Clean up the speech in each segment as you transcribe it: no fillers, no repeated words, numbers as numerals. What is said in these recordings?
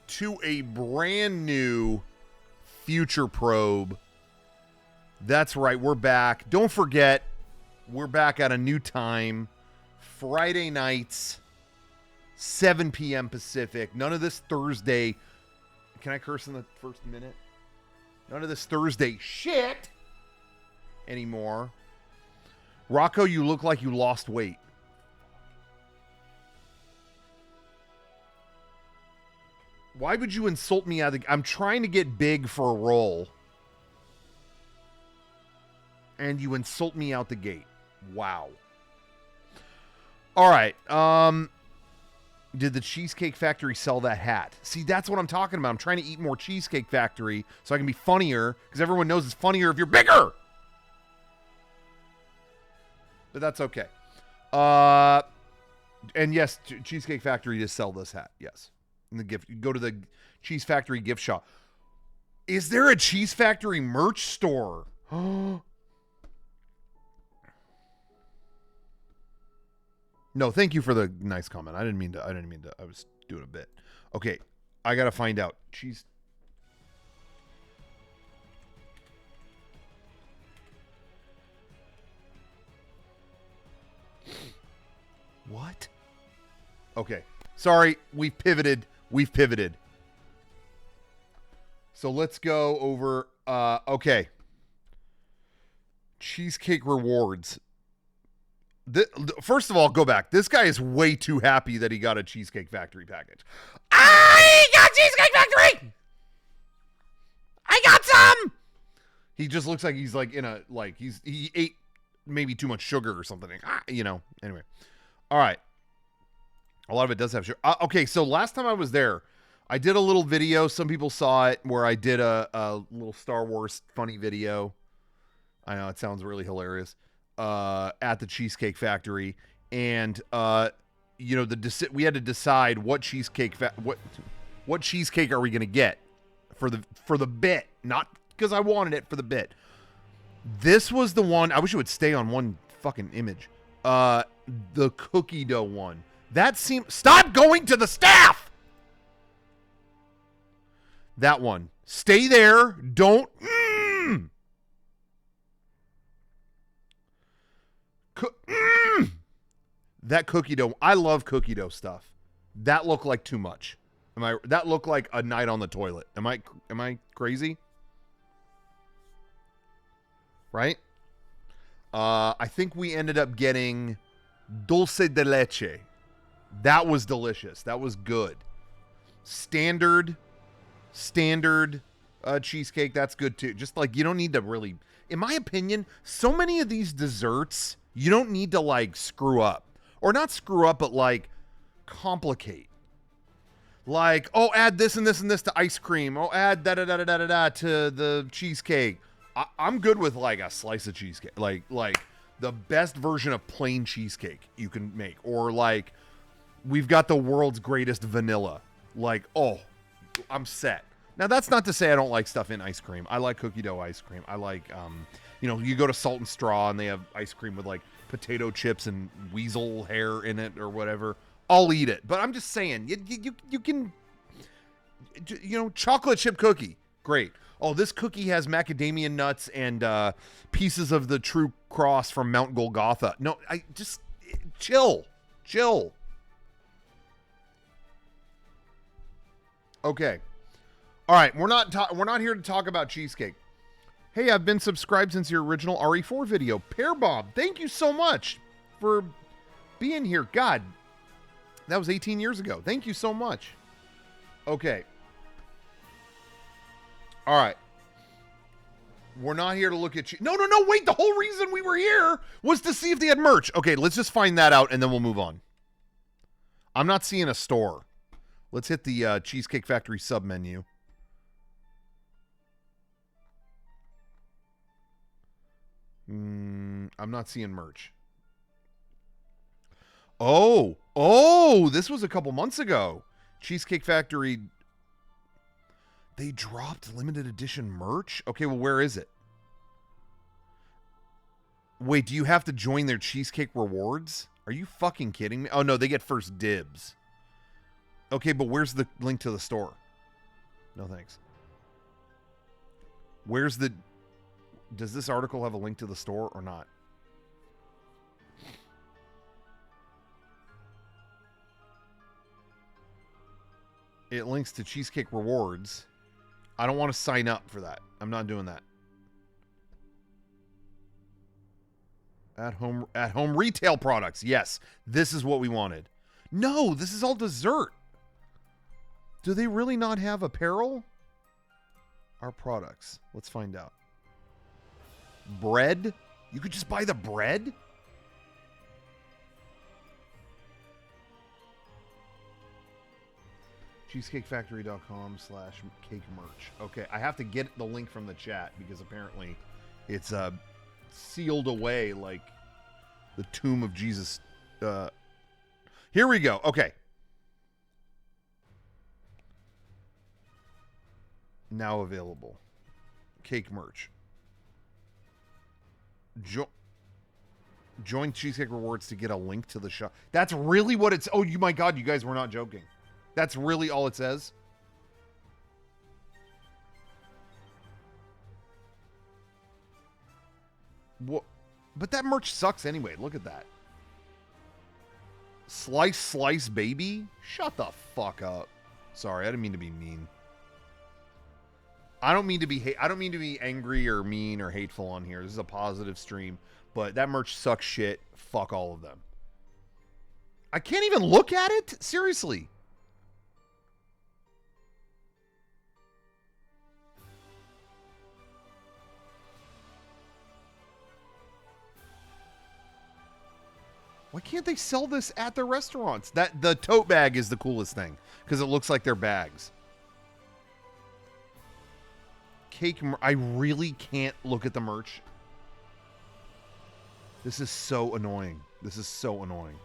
to a brand new FutureProbe. That's right, we're back. Don't forget, we're back at a new time. Friday nights, 7 p.m. Pacific. None of this Thursday. Can I curse in the first minute? None of this Thursday shit anymore. Rocco, you look like you lost weight. Why would you insult me out of the... I'm trying to get big for a role. And you insult me out the gate. Wow. All right. Did the Cheesecake Factory sell that hat? See, that's what I'm talking about. I'm trying to eat more Cheesecake Factory so I can be funnier, because everyone knows it's funnier if you're bigger. But that's okay. And yes, Cheesecake Factory does sell this hat. Yes. In the gift, you go to the Cheese Factory gift shop. Is there a Cheese Factory merch store? No, thank you for the nice comment. I didn't mean to. I was doing a bit. Okay, I gotta find out. Cheese. What? Okay. Sorry, we've pivoted. So let's go over. Okay. Cheesecake rewards. First of all, go back. This guy is way too happy that he got a Cheesecake Factory package. I got Cheesecake Factory! I got some! He just looks like he's like in a, like he ate maybe too much sugar or something. You know, anyway. All right. A lot of it does have sugar. Okay, so last time I was there, I did a little video. Some people saw it where I did a little Star Wars funny video. I know, it sounds really hilarious. At the Cheesecake Factory, and you know, we had to decide what cheesecake what cheesecake are we gonna get for the bit, not because I wanted it, for the bit. This was the one. I wish it would stay on one fucking image. The cookie dough one. That seemed. Stop going to the staff. That one. Stay there. Don't. That cookie dough. I love cookie dough stuff. That looked like too much. That looked like a night on the toilet. Am I crazy? Right? I think we ended up getting dulce de leche. That was delicious. That was good. Standard cheesecake. That's good too. Just like, you don't need to really, in my opinion, so many of these desserts, you don't need to like screw up. Or not screw up, but like complicate. Like, oh, add this and this and this to ice cream. Oh, add da-da-da-da-da-da to the cheesecake. I'm good with like a slice of cheesecake. Like the best version of plain cheesecake you can make. Or like, we've got the world's greatest vanilla. Like, oh, I'm set. Now, that's not to say I don't like stuff in ice cream. I like cookie dough ice cream. I like, you know, you go to Salt and Straw and they have ice cream with like potato chips and weasel hair in it or whatever. I'll eat it. But I'm just saying, you can, you know, chocolate chip cookie. Great. Oh, this cookie has macadamia nuts and pieces of the true cross from Mount Golgotha. No, I just chill. Okay. All right, we're not here to talk about cheesecake. Hey, I've been subscribed since your original RE4 video. Pear Bob, thank you so much for being here. God, that was 18 years ago. Thank you so much. Okay. All right. We're not here to look at you. No, wait. The whole reason we were here was to see if they had merch. Okay, let's just find that out and then we'll move on. I'm not seeing a store. Let's hit the Cheesecake Factory sub menu. I'm not seeing merch. Oh, this was a couple months ago. Cheesecake Factory, they dropped limited edition merch? Okay, well, where is it? Wait, do you have to join their Cheesecake Rewards? Are you fucking kidding me? Oh, no, they get first dibs. Okay, but where's the link to the store? No thanks. Where's the... Does this article have a link to the store or not? It links to Cheesecake Rewards. I don't want to sign up for that. I'm not doing that. At home retail products. Yes, this is what we wanted. No, this is all dessert. Do they really not have apparel? Our products. Let's find out. Bread? You could just buy the bread? CheesecakeFactory.com/cake merch. Okay, I have to get the link from the chat because apparently it's sealed away like the tomb of Jesus. Here we go. Okay. Now available. Cake merch. Join Cheesecake Rewards to get a link to the shop. That's really what it's... Oh, my God, you guys were not joking. That's really all it says? What? But that merch sucks anyway. Look at that. Slice, baby? Shut the fuck up. Sorry, I didn't mean to be mean. I don't mean to be angry or mean or hateful on here. This is a positive stream, but that merch sucks shit. Fuck all of them. I can't even look at it? Seriously. Why can't they sell this at their restaurants? The tote bag is the coolest thing because it looks like they're bags. I really can't look at the merch. This is so annoying. This is so annoying.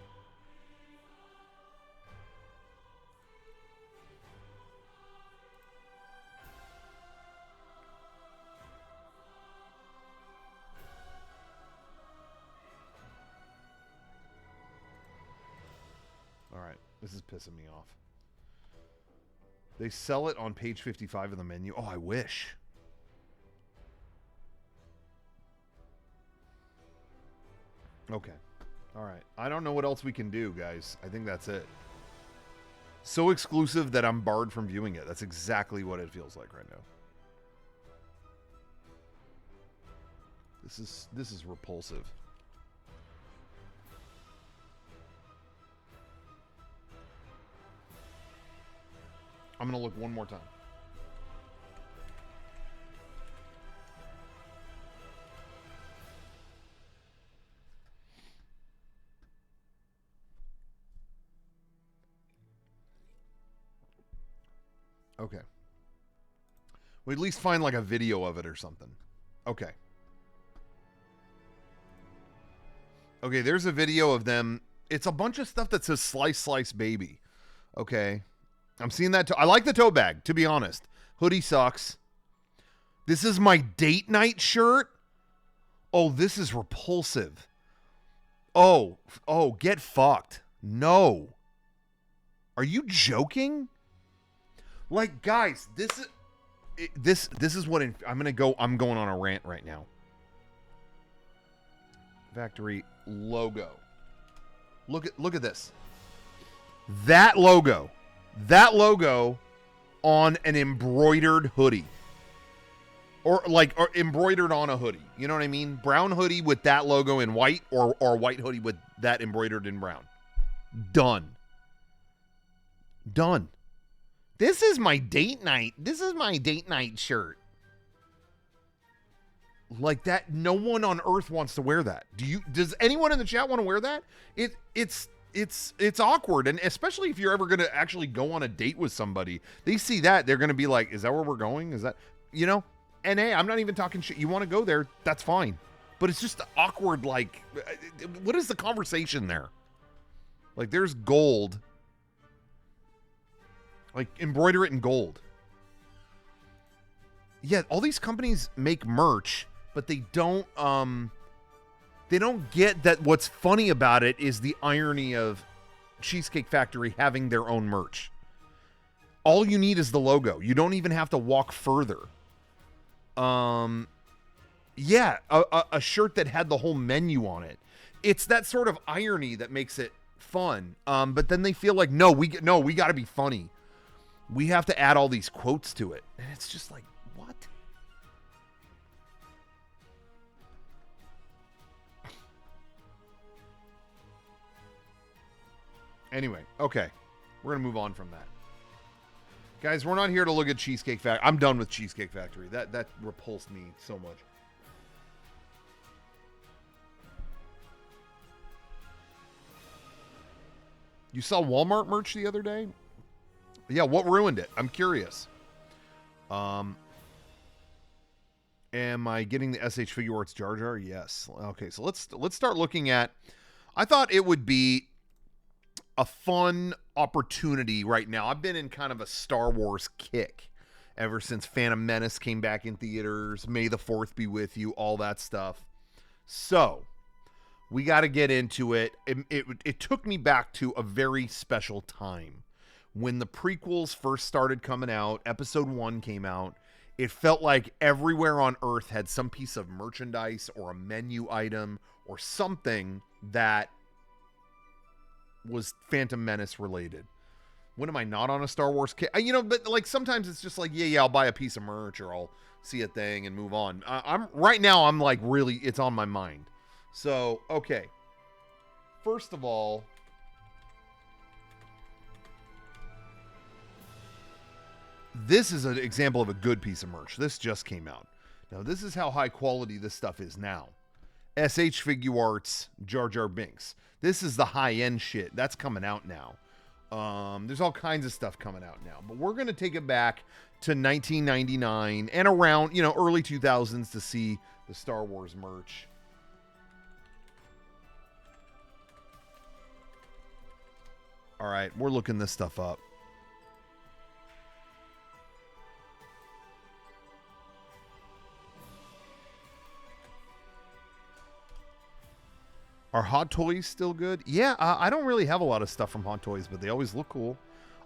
All right, this is pissing me off. They sell it on page 55 of the menu. Oh, I wish. Okay. All right. I don't know what else we can do, guys. I think that's it. So exclusive that I'm barred from viewing it. That's exactly what it feels like right now. This is repulsive. I'm going to look one more time. Okay. We at least find like a video of it or something. Okay. Okay, there's a video of them. It's a bunch of stuff that says slice, baby. Okay. I'm seeing that. I like the tote bag, to be honest. Hoodie sucks. This is my date night shirt. Oh, this is repulsive. Oh, get fucked. No. Are you joking? Like, guys, this is what I'm going on a rant right now. Factory logo. Look at this. That logo on an embroidered hoodie. Or embroidered on a hoodie. You know what I mean? Brown hoodie with that logo in white or white hoodie with that embroidered in brown. Done. This is my date night. This is my date night shirt. Like that, no one on earth wants to wear that. Does anyone in the chat want to wear that? It's awkward, and especially if you're ever going to actually go on a date with somebody. They see that, they're going to be like, is that where we're going? Is that, you know? And hey, I'm not even talking shit. You want to go there, that's fine. But it's just awkward, like, what is the conversation there? Like, there's gold. Like, embroider it in gold. Yeah, all these companies make merch, but they don't get that what's funny about it is the irony of Cheesecake Factory having their own merch. All you need is the logo. You don't even have to walk further. Yeah, a shirt that had the whole menu on it. It's that sort of irony that makes it fun. But then they feel like, no, we got to be funny. We have to add all these quotes to it. And it's just like, what? Anyway, okay. We're going to move on from that. Guys, we're not here to look at Cheesecake Factory. I'm done with Cheesecake Factory. That repulsed me so much. You saw Walmart merch the other day? Yeah, what ruined it? I'm curious. Am I getting the SH Figure Arts Jar Jar? Yes. Okay, so let's start looking at. I thought it would be a fun opportunity right now. I've been in kind of a Star Wars kick ever since Phantom Menace came back in theaters. May the 4th be with you, all that stuff. So, we got to get into it. It took me back to a very special time. When the prequels first started coming out, episode 1 came out, it felt like everywhere on Earth had some piece of merchandise or a menu item or something that was Phantom Menace related. When am I not on a Star Wars kick? But like sometimes it's just like, yeah, I'll buy a piece of merch or I'll see a thing and move on. I'm right now, I'm like really, it's on my mind. So, okay. First of all, this is an example of a good piece of merch. This just came out. Now, this is how high quality this stuff is now. SH Figure Arts Jar Jar Binks. This is the high-end shit. That's coming out now. There's all kinds of stuff coming out now. But we're going to take it back to 1999 and around, early 2000s to see the Star Wars merch. All right, we're looking this stuff up. Are Hot Toys still good? Yeah, I don't really have a lot of stuff from Hot Toys, but they always look cool.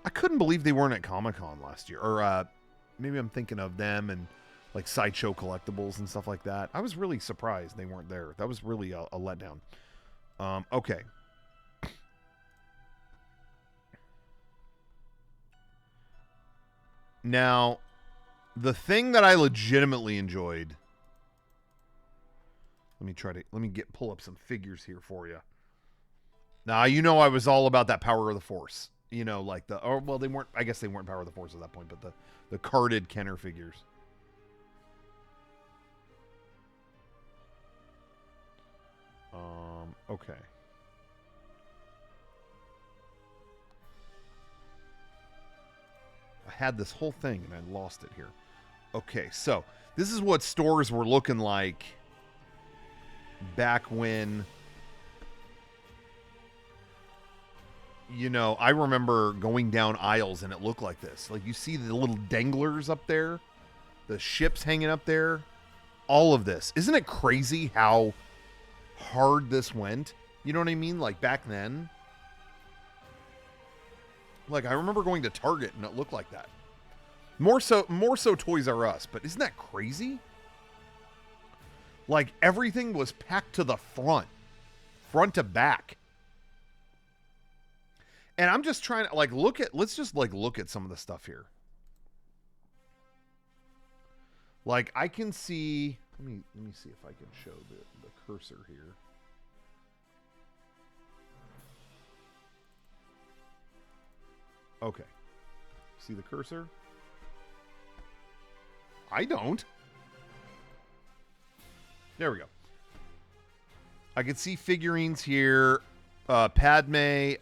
I couldn't believe they weren't at Comic-Con last year. Or maybe I'm thinking of them and like Sideshow Collectibles and stuff like that. I was really surprised they weren't there. That was really a letdown. Okay. Now, the thing that I legitimately enjoyed. Let me pull up some figures here for you. Now, I was all about that Power of the Force. They weren't, I guess they weren't Power of the Force at that point, but the carded Kenner figures. Okay. I had this whole thing and I lost it here. Okay, so this is what stores were looking like back when, I remember going down aisles and it looked like this. Like you see the little danglers up there, the ships hanging up there, all of this. Isn't it crazy how hard this went? You know what I mean? Like back then. Like I remember going to Target and it looked like that. More so Toys R Us, but isn't that crazy? Like everything was packed to the front to back. And I'm just trying to let's just look at some of the stuff here. Like I can see, let me see if I can show the cursor here. Okay. See the cursor? I don't. There we go. I can see figurines here. Padme,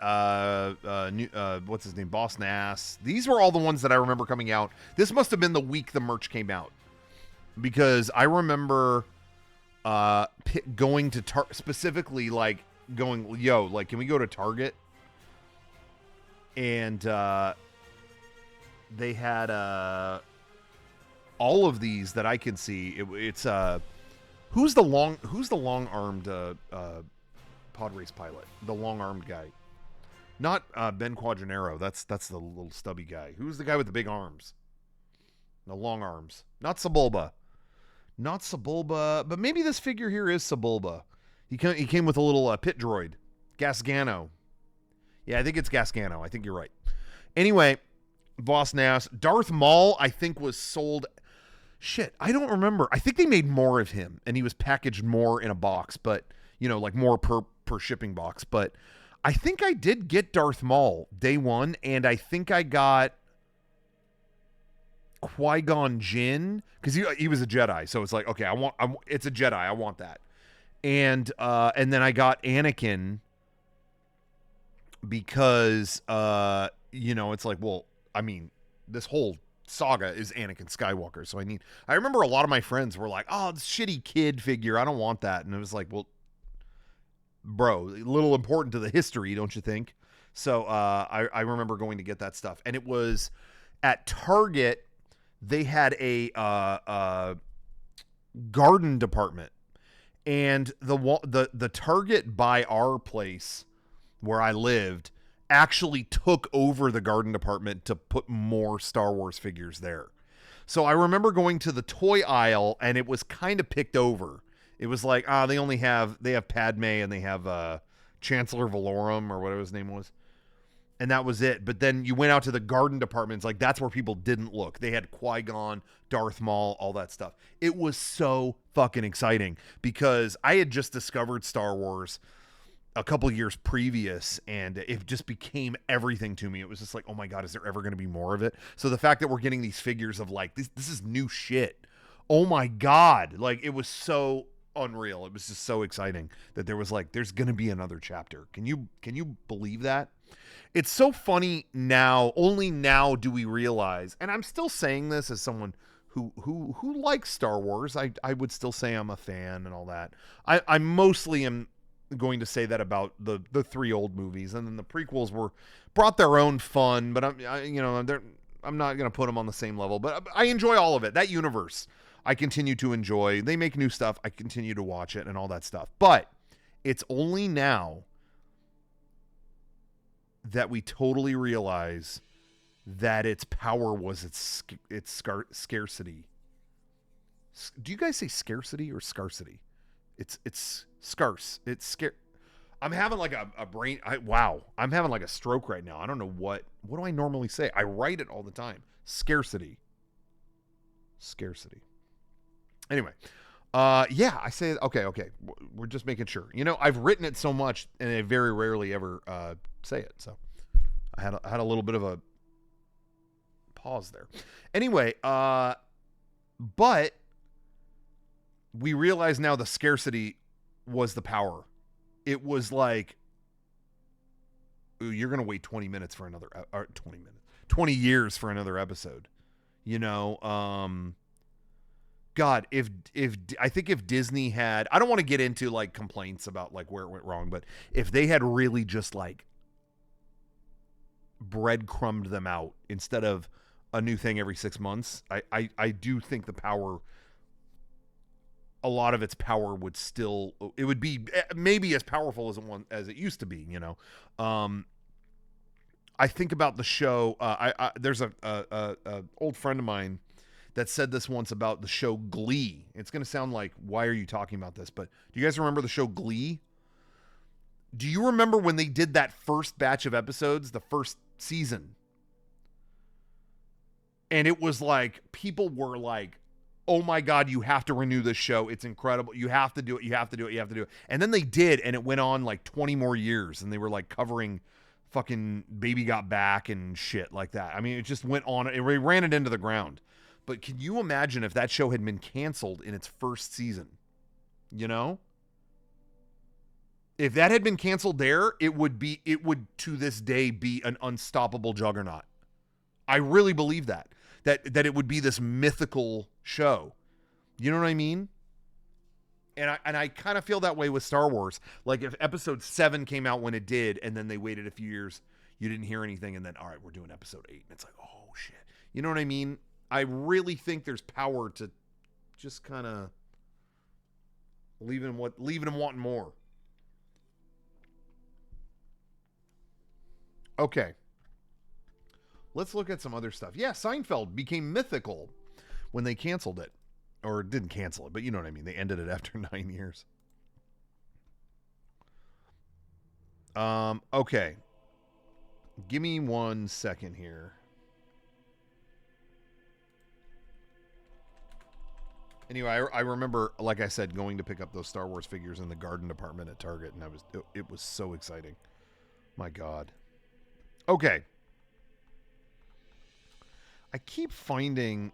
what's his name? Boss Nass. These were all the ones that I remember coming out. This must have been the week the merch came out. Because I remember going to specifically can we go to Target? And they had all of these that I can see. It's who's the long-armed pod race pilot? The long-armed guy. Not Ben Quadranero. That's the little stubby guy. Who's the guy with the big arms? The long arms. Not Sebulba. Not Sebulba, but maybe this figure here is Sebulba. He came with a little pit droid. Gasgano. Yeah, I think it's Gasgano. I think you're right. Anyway, Boss Nass. Darth Maul, I think, was sold. Shit, I don't remember. I think they made more of him, and he was packaged more in a box, but, you know, like more per shipping box. But I think I did get Darth Maul day one, and I think I got Qui-Gon Jinn, because he was a Jedi, so it's like, okay, it's a Jedi, I want that. And then I got Anakin because you know, it's like, well, I mean, this whole saga is Anakin Skywalker, so I remember a lot of my friends were like, oh, this shitty kid figure, I don't want that. And it was like, well, bro, a little important to the history, don't you think? So I remember going to get that stuff, and it was at Target. They had a garden department, and the Target by our place where I lived actually took over the garden department to put more Star Wars figures there. So I remember going to the toy aisle, and it was kind of picked over. It was like, they have Padme, and they have Chancellor Valorum, or whatever his name was. And that was it. But then you went out to the garden departments, like that's where people didn't look. They had Qui-Gon, Darth Maul, all that stuff. It was so fucking exciting because I had just discovered Star Wars a couple years previous, and it just became everything to me. It was just like, oh my God, is there ever going to be more of it? So the fact that we're getting these figures of like, this is new shit. Oh my God. Like, it was so unreal. It was just so exciting that there was like, there's going to be another chapter. Can you believe that? It's so funny now. Only now do we realize, and I'm still saying this as someone who likes Star Wars. I would still say I'm a fan and all that. I mostly am going to say that about the three old movies, and then the prequels brought their own fun, but I'm not going to put them on the same level. But I enjoy all of it. That universe, I continue to enjoy. They make new stuff. I continue to watch it and all that stuff. But it's only now that we totally realize that its power was its scarcity. Do you guys say scarcity or scarcity? It's scarce. It's scarce. I'm having like a brain. I'm having like a stroke right now. I don't know what do I normally say? I write it all the time. Scarcity. Anyway, yeah, I say, okay. We're just making sure. You know, I've written it so much, and I very rarely ever say it. So I had a little bit of a pause there. Anyway, but we realize now the scarcity was the power. It was like, ooh, you're gonna wait 20 minutes for another, 20 years for another episode. You know, God, if I think if Disney had, I don't want to get into like complaints about like where it went wrong, but if they had really just like breadcrumbed them out instead of a new thing every 6 months, I do think the power, a lot of its power would still, it would be maybe as powerful as it used to be, you know. I think about the show. There's a old friend of mine that said this once about the show Glee. It's going to sound like, why are you talking about this? But do you guys remember the show Glee? Do you remember when they did that first batch of episodes, the first season? And it was like, people were like, oh my God, you have to renew this show. It's incredible. You have to do it. And then they did, and it went on like 20 more years, and they were like covering fucking Baby Got Back and shit like that. I mean, it just went on. It ran it into the ground. But can you imagine if that show had been canceled in its first season? You know? If that had been canceled there, it would to this day be an unstoppable juggernaut. I really believe that it would be this mythical show. You know what I mean? And I kind of feel that way with Star Wars. Like if episode 7 came out when it did, and then they waited a few years, you didn't hear anything, and then, all right, we're doing episode 8. And it's like, oh shit. You know what I mean? I really think there's power to just kind of leaving them wanting more. Okay. Let's look at some other stuff. Yeah, Seinfeld became mythical when they canceled it. Or didn't cancel it, but you know what I mean. They ended it after 9 years. Okay. Give me 1 second here. Anyway, I remember, like I said, going to pick up those Star Wars figures in the garden department at Target, and it was so exciting. My God. Okay. I keep finding.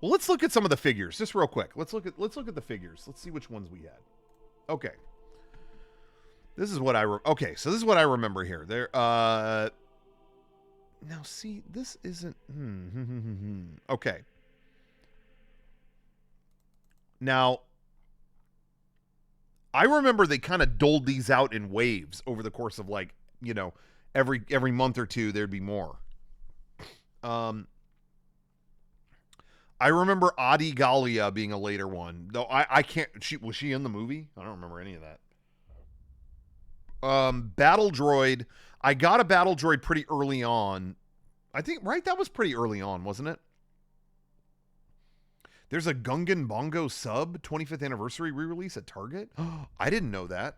Well, let's look at some of the figures just real quick. Let's look at the figures. Let's see which ones we had. Okay. This is what okay, so this is what I remember here. There now see, this isn't okay. Now I remember they kind of doled these out in waves over the course of, like, you know, every month or two there'd be more. I remember Adi Gallia being a later one, though I can't. Was she in the movie? I don't remember any of that. Battle Droid. I got a Battle Droid pretty early on. I think, right? That was pretty early on, wasn't it? There's a Gungan Bongo sub 25th anniversary re-release at Target. I didn't know that.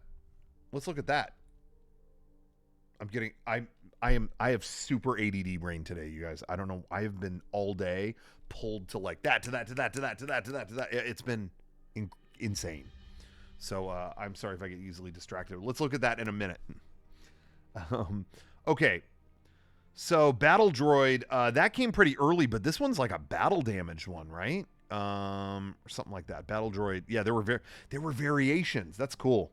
Let's look at that. I have super ADD brain today, you guys. I don't know. I have been all day pulled to like that, to that, to that, to that, to that, to that, to that. It's been insane. So I'm sorry if I get easily distracted. Let's look at that in a minute. Okay. So Battle Droid, that came pretty early, but this one's like a battle damaged one, right? Or something like that. Battle Droid. Yeah, there were variations. That's cool.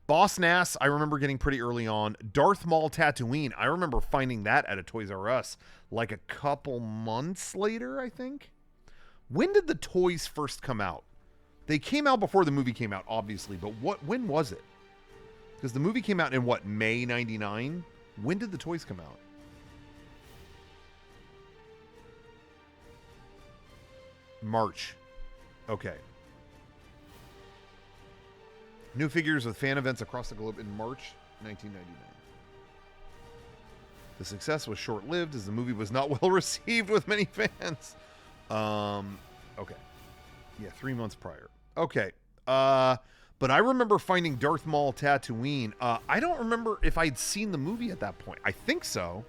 Boss Nass, I remember getting pretty early on. Darth Maul Tatooine, I remember finding that at a Toys R Us like a couple months later, I think. When did the toys first come out? They came out before the movie came out, obviously, but when was it? Because the movie came out in what, May 99? When did the toys come out? March. Okay. New figures with fan events across the globe in March 1999. The success was short-lived as the movie was not well received with many fans. Okay. Yeah, 3 months prior. Okay. But I remember finding Darth Maul Tatooine. I don't remember if I'd seen the movie at that point. I think so.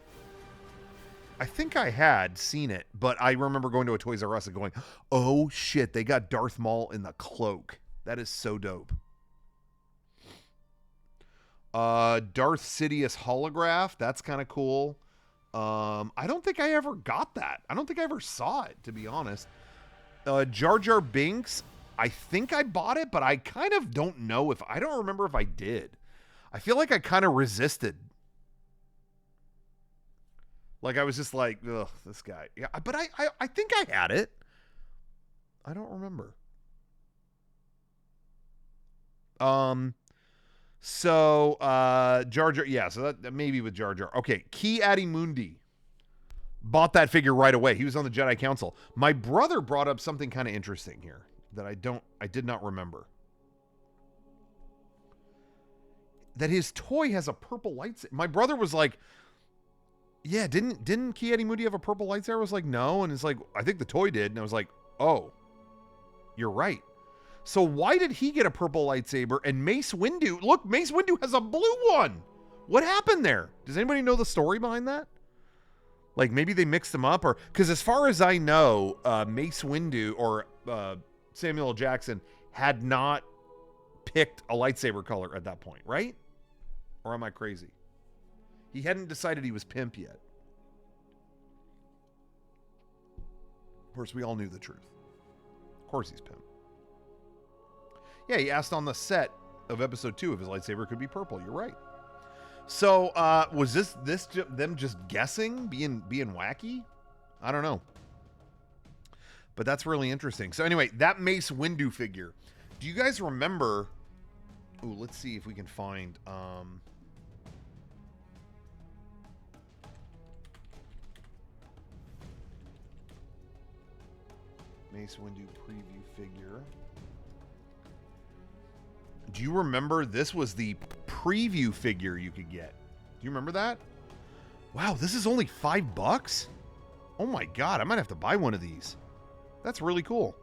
I think I had seen it, but I remember going to a Toys R Us and going, oh shit, they got Darth Maul in the cloak. That is so dope. Darth Sidious holograph. That's kind of cool. I don't think I ever got that. I don't think I ever saw it, to be honest. Jar Jar Binks. I think I bought it, but I kind of don't know if I don't remember if I did. I feel like I kind of resisted. Like I was just like, ugh, this guy. Yeah, but I think I had it. I don't remember. So Jar Jar, yeah, so that maybe with Jar Jar. Okay, Ki Adimundi. Bought that figure right away. He was on the Jedi Council. My brother brought up something kind of interesting here that I did not remember. That his toy has a purple lightsaber. My brother was like, yeah, didn't Ki Adimundi have a purple lightsaber? I was like, no. And it's like, I think the toy did. And I was like, oh, you're right. So why did he get a purple lightsaber and Mace Windu? Look, Mace Windu has a blue one. What happened there? Does anybody know the story behind that? Like maybe they mixed them up, or because as far as I know, Mace Windu or Samuel L. Jackson had not picked a lightsaber color at that point, right? Or am I crazy? He hadn't decided he was pimp yet. Of course, we all knew the truth. Of course he's pimp. Yeah, he asked on the set of episode 2 if his lightsaber could be purple. You're right. So, was this them just guessing, being wacky? I don't know. But that's really interesting. So anyway, that Mace Windu figure. Do you guys remember? Ooh, let's see if we can find. Mace Windu preview figure. Do you remember this was the preview figure you could get you remember that? Wow, this is only $5? Oh my God, I might have to buy one of these. That's really cool.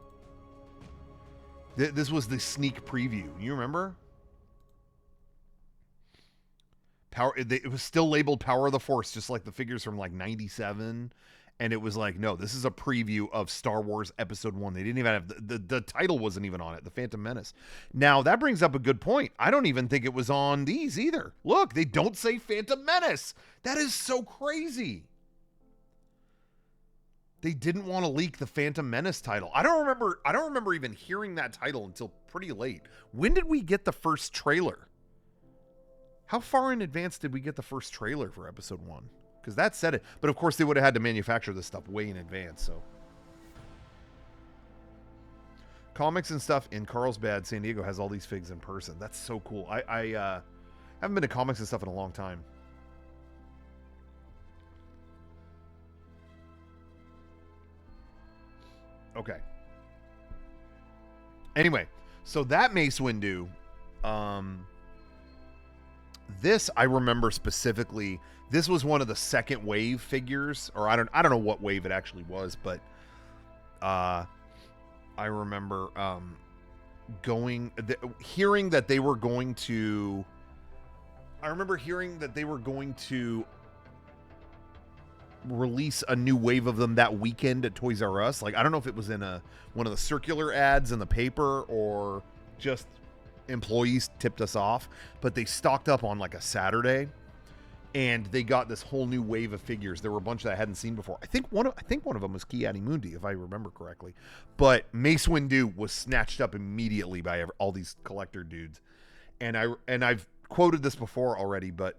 This was the sneak preview. You remember? It was still labeled Power of the Force, just like the figures from like 97. And it was like, no, this is a preview of Star Wars Episode 1. They didn't even have the title wasn't even on it, The Phantom Menace. Now, that brings up a good point. I don't even think it was on these either. Look, they don't say Phantom Menace. That is so crazy. They didn't want to leak the Phantom Menace title. I don't remember even hearing that title until pretty late. When did we get the first trailer? How far in advance did we get the first trailer for Episode 1? Because that said it. But of course, they would have had to manufacture this stuff way in advance, so. Comics and stuff in Carlsbad, San Diego has all these figs in person. That's so cool. I haven't been to comics and stuff in a long time. Okay. Anyway, so that Mace Windu, this I remember specifically. This was one of the second wave figures, or I don't know what wave it actually was, but I remember hearing that they were going to. I remember hearing that they were going to release a new wave of them that weekend at Toys R Us. Like, I don't know if it was in one of the circular ads in the paper or just employees tipped us off, but they stocked up on like a Saturday and they got this whole new wave of figures. There were a bunch that I hadn't seen before. I think one of them was Ki-Adi-Mundi, if I remember correctly. But Mace Windu was snatched up immediately by all these collector dudes. And I've quoted this before already, but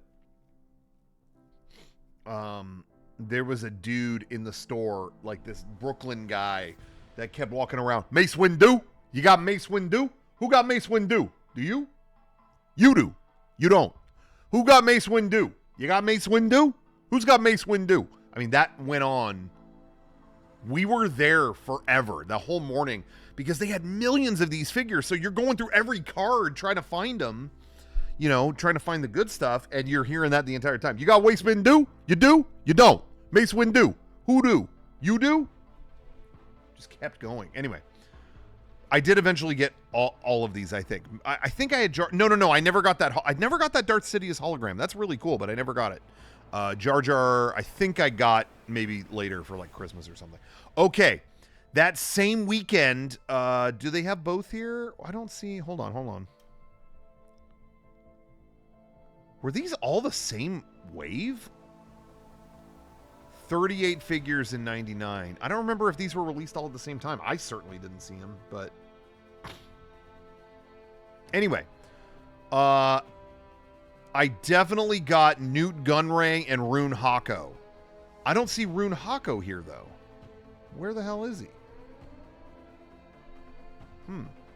there was a dude in the store, like this Brooklyn guy, that kept walking around. Mace Windu? You got Mace Windu? Who got Mace Windu? Do you? You do. You don't. Who got Mace Windu? You got Mace Windu? Who's got Mace Windu? I mean, that went on. We were there forever, the whole morning, because they had millions of these figures. So you're going through every card trying to find them, you know, trying to find the good stuff, and you're hearing that the entire time. You got Mace Windu? You do? You don't. Mace Windu. Who do? You do? Just kept going. Anyway, I did eventually get all of these, I think. I think I had No, I never got that. I never got that Darth Sidious hologram. That's really cool, but I never got it. Jar Jar, I think I got maybe later for like Christmas or something. Okay. That same weekend, do they have both here? I don't see. Hold on. Were these all the same wave? 38 figures in 99. I don't remember if these were released all at the same time. I certainly didn't see them, but anyway, I definitely got Newt Gunray and Rune Hako. I don't see Rune Hako here though. Where the hell is he?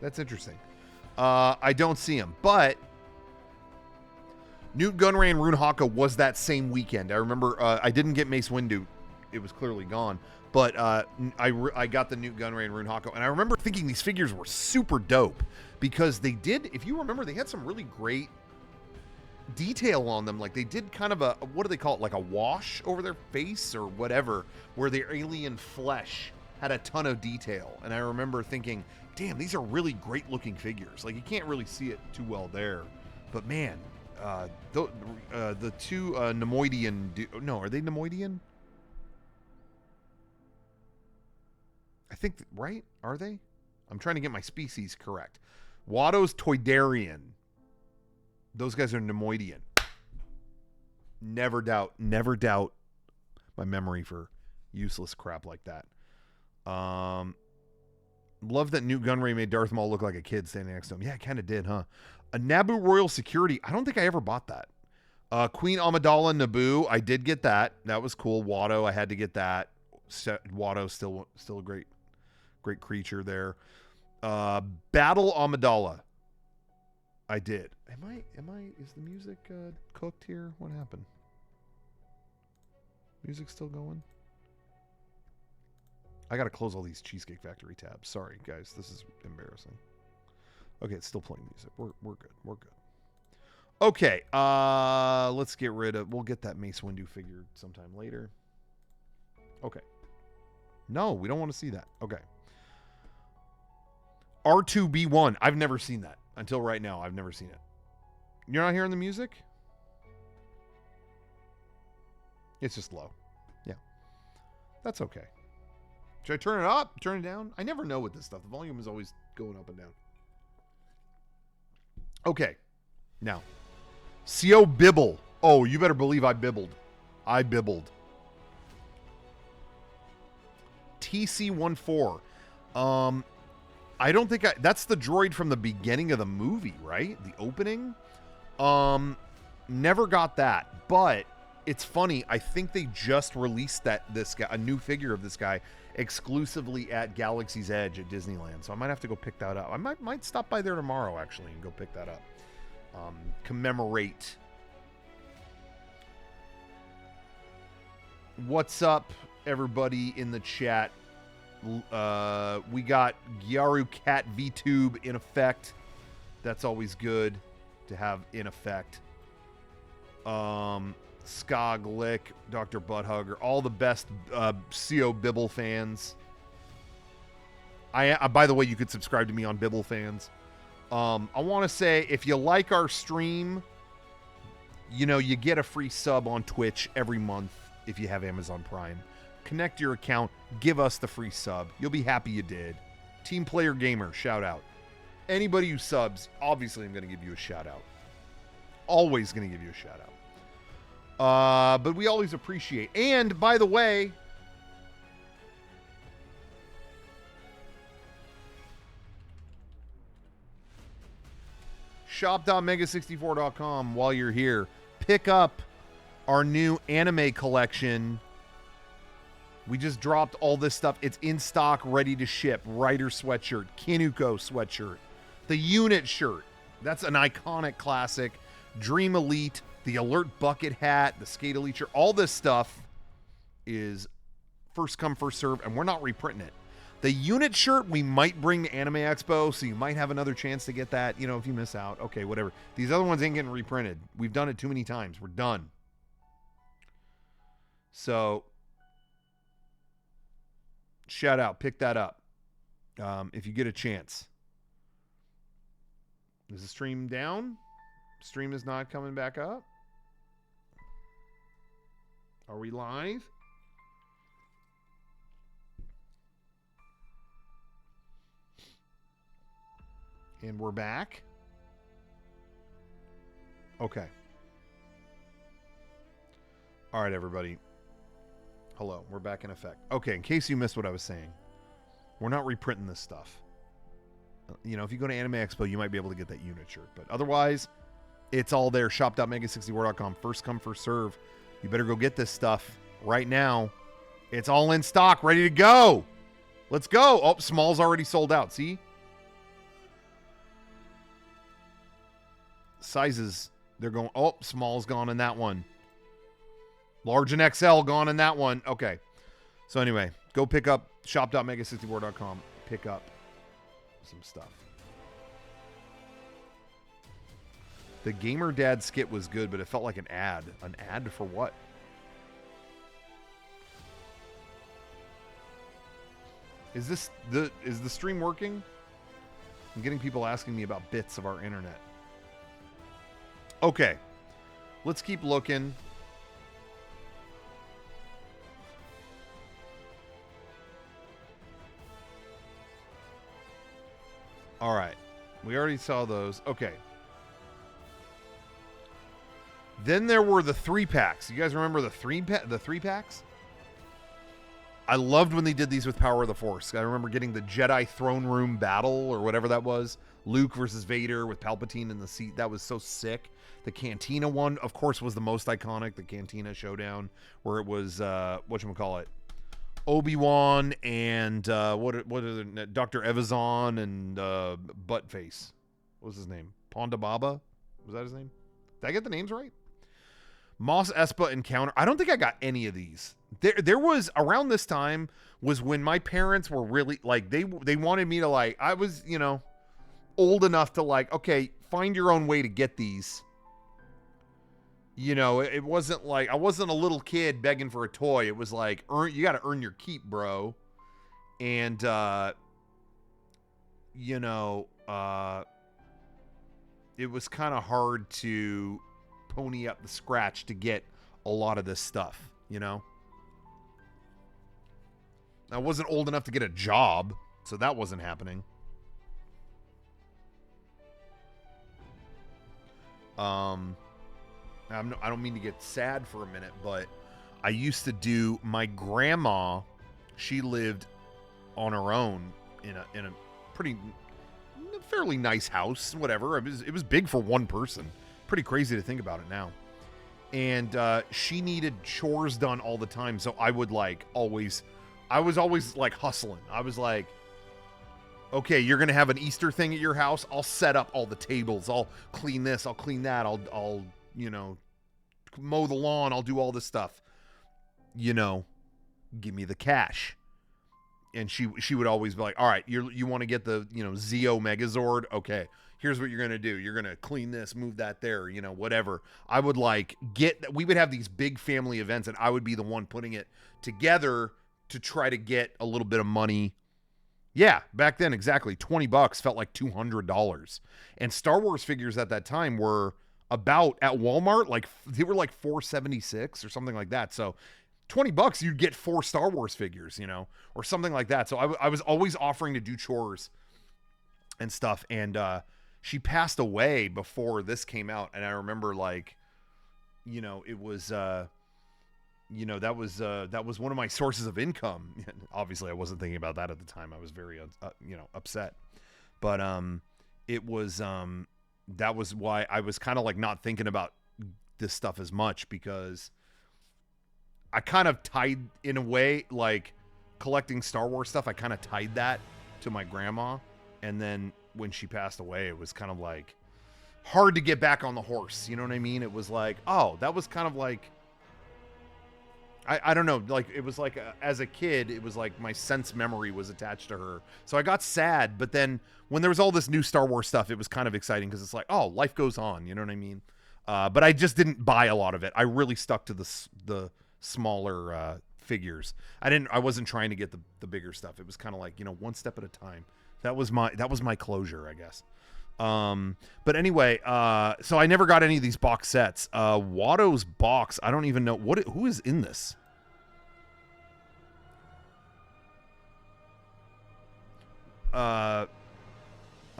That's interesting. I don't see him, but Newt Gunray and Rune Hako was that same weekend. I remember I didn't get Mace Windu. It was clearly gone. But I got the Newt Gunray and Rune Hako. And I remember thinking these figures were super dope because they did, if you remember, they had some really great detail on them. Like they did kind of a, what do they call it? Like a wash over their face or whatever, where their alien flesh had a ton of detail. And I remember thinking, damn, these are really great looking figures. Like you can't really see it too well there. But man, the two Nemoidian... No, are they Nemoidian? I think, right? Are they? I'm trying to get my species correct. Watto's Toydarian. Those guys are Nemoidian. Never doubt my memory for useless crap like that. Love that Newt Gunray made Darth Maul look like a kid standing next to him. Yeah, it kind of did, huh? A Naboo Royal Security. I don't think I ever bought that. Queen Amidala Naboo. I did get that. That was cool. Watto. I had to get that. Watto still a great creature there. Battle Amidala. I did. Is the music cooked here? What happened? Music still going? I got to close all these Cheesecake Factory tabs. Sorry, guys. This is embarrassing. Okay, it's still playing music. We're good. We're good. Okay, let's get rid of... We'll get that Mace Windu figure sometime later. Okay. No, we don't want to see that. Okay. R2B1. I've never seen that. Until right now, I've never seen it. You're not hearing the music? It's just low. Yeah. That's okay. Should I turn it up? Turn it down? I never know with this stuff. The volume is always going up and down. Okay. Now. CO Bibble. Oh, you better believe I bibbled. I bibbled. TC-14. I don't think that's the droid from the beginning of the movie, right? The opening. Never got that, but it's funny. I think they just released this guy, a new figure of this guy, exclusively at Galaxy's Edge at Disneyland. So I might have to go pick that up. I might stop by there tomorrow actually and go pick that up. Commemorate. What's up, everybody in the chat? We got Gyaru Cat VTube in effect. That's always good to have in effect. Skog Lick, Dr. Butthugger, all the best CO Bibble fans. By the way, you could subscribe to me on Bibble fans. I want to say, if you like our stream, you know, you get a free sub on Twitch every month if you have Amazon Prime. Connect your account, give us the free sub. You'll be happy you did. Team Player Gamer, shout out. Anybody who subs, obviously I'm going to give you a shout out. Always going to give you a shout out. But we always appreciate. And by the way, shop.mega64.com while you're here. Pick up our new anime collection. We just dropped all this stuff. It's in stock, ready to ship. Rider sweatshirt, Kinuko sweatshirt, the unit shirt. That's an iconic classic. Dream Elite, the Alert Bucket hat, the Skate Elite shirt. All this stuff is first come, first serve, and we're not reprinting it. The unit shirt we might bring to Anime Expo, so you might have another chance to get that, you know, if you miss out. Okay, whatever. These other ones ain't getting reprinted. We've done it too many times. We're done. So, shout out. Pick that up if you get a chance. Is the stream down? Stream is not coming back up? Are we live? And we're back. Okay. All right, everybody. Hello. We're back in effect. Okay, in case you missed what I was saying, we're not reprinting this stuff. You know, if you go to Anime Expo, you might be able to get that unit shirt. But otherwise, it's all there. Shop.mega64.com. First come, first serve. You better go get this stuff right now. It's all in stock, ready to go. Let's go. Oh, small's already sold out. See? Sizes, they're going, oh, small's gone in that one. Large and XL gone in that one. Okay. So anyway, go pick up shop.mega64.com. Pick up some stuff. The Gamer Dad skit was good, but it felt like an ad. An ad for what? Is the stream working? I'm getting people asking me about bits of our internet. Okay. Let's keep looking. All right. We already saw those. Okay. Then there were the 3-packs. You guys remember the 3-packs? I loved when they did these with Power of the Force. I remember getting the Jedi Throne Room battle or whatever that was. Luke versus Vader with Palpatine in the seat. That was so sick. The Cantina one, of course, was the most iconic. The Cantina Showdown, where it was, whatchamacallit, Obi-Wan and, what are the, Dr. Evazan and, Buttface. What was his name? Ponda Baba? Was that his name? Did I get the names right? Mos Espa Encounter. I don't think I got any of these. There was, around this time, was when my parents were really, like, they wanted me to, like, I was, you know, old enough to, like, okay, find your own way to get these. You know, it wasn't like I wasn't a little kid begging for a toy. It was like, you got to earn your keep, bro. And, you know, it was kind of hard to pony up the scratch to get a lot of this stuff, you know? I wasn't old enough to get a job, so that wasn't happening. I don't mean to get sad for a minute, but I used to do, my grandma, she lived on her own in a pretty fairly nice house, whatever. It was big for one person. Pretty crazy to think about it now. And she needed chores done all the time, so I was always like hustling. I was like, okay, you're gonna have an Easter thing at your house. I'll set up all the tables. I'll clean this. I'll clean that. I'll mow the lawn. I'll do all this stuff. You know, give me the cash. And she would always be like, all right, you want to get the Zeo Megazord? Okay, here's what you're gonna do. You're gonna clean this, move that there, whatever. I would we would have these big family events, and I would be the one putting it together to try to get a little bit of money. Yeah, back then, exactly. $20 felt like $200. And Star Wars figures at that time were about, at Walmart, they were like $4.76 or something like that. So $20, you'd get 4 Star Wars figures, or something like that. So I was always offering to do chores and stuff. And she passed away before this came out. And I remember, it was... that was one of my sources of income. Obviously, I wasn't thinking about that at the time. I was very, upset. But it was that was why I was kind of like not thinking about this stuff as much, because I kind of tied, in a way, like collecting Star Wars stuff. I kind of tied that to my grandma, and then when she passed away, it was kind of like hard to get back on the horse. You know what I mean? It was like, oh, that was kind of like. I don't know, it was like as a kid, it was like my sense memory was attached to her. So I got sad, but then when there was all this new Star Wars stuff, it was kind of exciting because it's like, oh, life goes on, you know what I mean? But I just didn't buy a lot of it. I really stuck to the smaller figures. I wasn't trying to get the bigger stuff. It was kind of like, one step at a time. That was my closure, I guess. But anyway, so I never got any of these box sets. Watto's box, I don't even know who is in this. I'm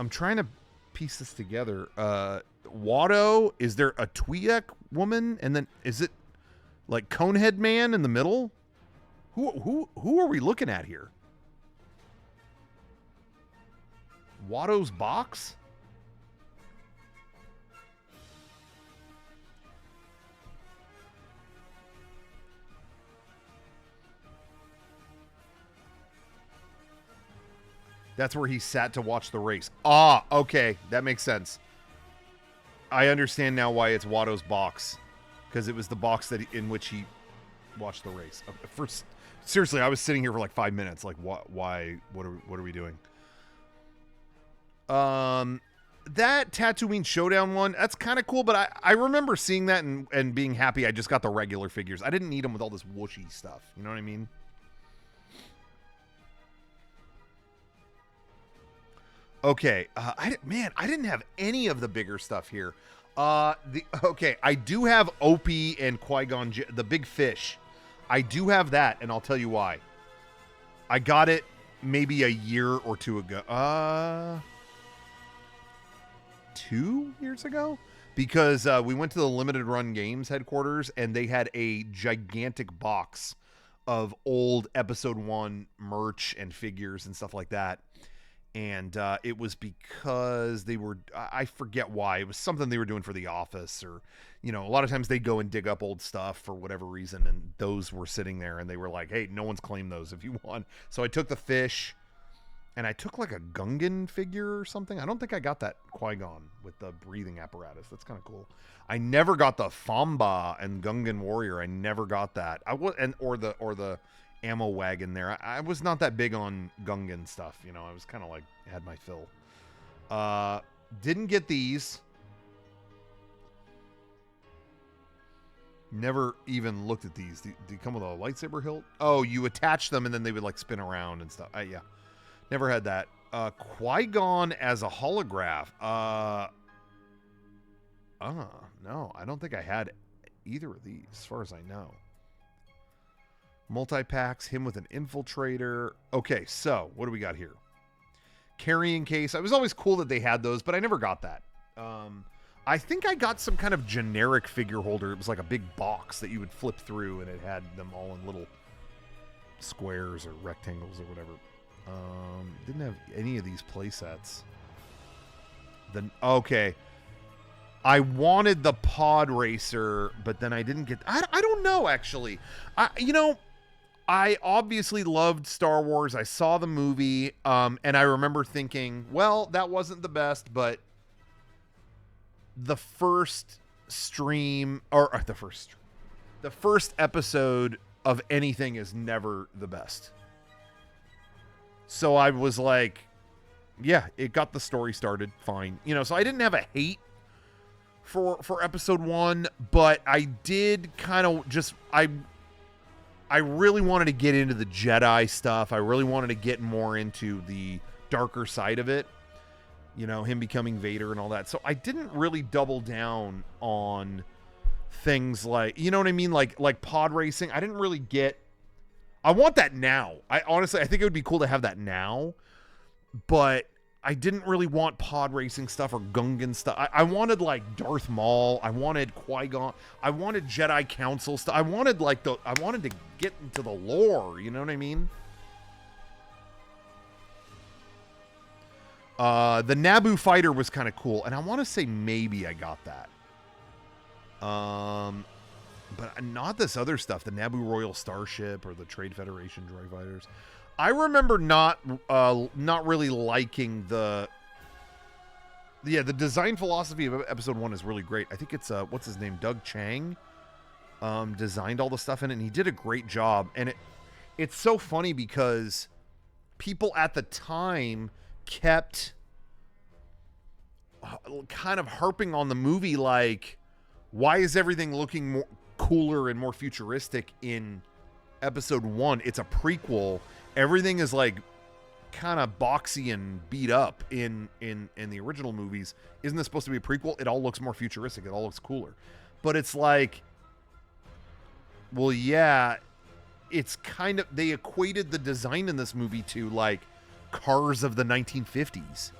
trying to piece this together. Watto, is there a Twi'lek woman? And then is it like Conehead Man in the middle? Who are we looking at here? Watto's box? That's where he sat to watch the race. Ah, okay. That makes sense. I understand now why it's Watto's box. Because it was the box in which he watched the race. Seriously, I was sitting here for like 5 minutes. Like, why? What are we doing? That Tatooine Showdown one, that's kind of cool. But I remember seeing that and being happy I just got the regular figures. I didn't need them with all this whooshy stuff. You know what I mean? Okay, I didn't have any of the bigger stuff here. I do have Opie and Qui-Gon, the big fish. I do have that, and I'll tell you why. I got it maybe a year or two ago. 2 years ago? Because we went to the Limited Run Games headquarters, and they had a gigantic box of old Episode 1 merch and figures and stuff like that. And it was because they were, I forget why, it was something they were doing for The Office, or, a lot of times they go and dig up old stuff for whatever reason, and those were sitting there, and they were like, hey, no one's claimed those if you want. So I took the fish, and I took like a Gungan figure or something. I don't think I got that Qui-Gon with the breathing apparatus. That's kind of cool. I never got the Famba and Gungan Warrior. I never got that. Or the ammo wagon there. I was not that big on Gungan stuff, I was kind of like had my fill. Didn't get these. Never even looked at these. Do you come with a lightsaber hilt? Oh, you attach them and then they would like spin around and stuff. Yeah. Never had that. Qui-Gon as a holograph. No, I don't think I had either of these, as far as I know. Multi-packs, him with an infiltrator. Okay, so what do we got here? Carrying case. It was always cool that they had those, but I never got that. I think I got some kind of generic figure holder. It was like a big box that you would flip through, and it had them all in little squares or rectangles or whatever. Didn't have any of these play sets. Okay. I wanted the pod racer, but then I didn't get... I don't know, actually. I obviously loved Star Wars. I saw the movie, and I remember thinking, well, that wasn't the best, but the first stream, or the first episode of anything is never the best. So I was like, yeah, it got the story started, fine. So I didn't have a hate for episode 1, but I did kind of just, I really wanted to get into the Jedi stuff. I really wanted to get more into the darker side of it. Him becoming Vader and all that. So I didn't really double down on things like, you know what I mean? Like pod racing. I didn't really get, I want that now. I think it would be cool to have that now, but I didn't really want pod racing stuff or Gungan stuff. I wanted like Darth Maul. I wanted Qui-Gon. I wanted Jedi Council stuff. I wanted to get into the lore. You know what I mean? The Naboo fighter was kind of cool, and I want to say maybe I got that. But not this other stuff, the Naboo Royal Starship or the Trade Federation Droid Fighters. I remember not really liking the design philosophy of episode 1 is really great. I think it's what's his name, Doug Chang, designed all the stuff in it, and he did a great job. And it's so funny because people at the time kept kind of harping on the movie, like, why is everything looking more cooler and more futuristic in episode 1? It's a prequel. Everything is like kind of boxy and beat up in the original movies. Isn't this supposed to be a prequel? It all looks more futuristic. It all looks cooler. But it's like, well, yeah, it's kind of, they equated the design in this movie to like cars of the 1950s,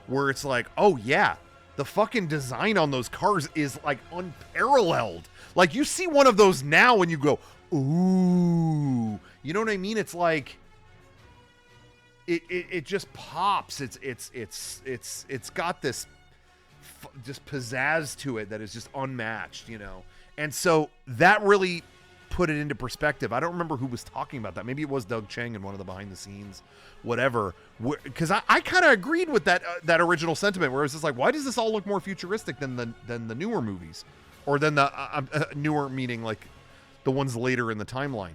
where it's like, oh yeah, the fucking design on those cars is like unparalleled. Like you see one of those now and you go, ooh, you know what I mean? It's like, it just pops. It's got this just pizzazz to it that is just unmatched, And so that really put it into perspective. I don't remember who was talking about that. Maybe it was Doug Chang in one of the behind the scenes, whatever. Because I kind of agreed with that original sentiment, where it was just like, why does this all look more futuristic than the newer movies, or than the newer meaning like the ones later in the timeline?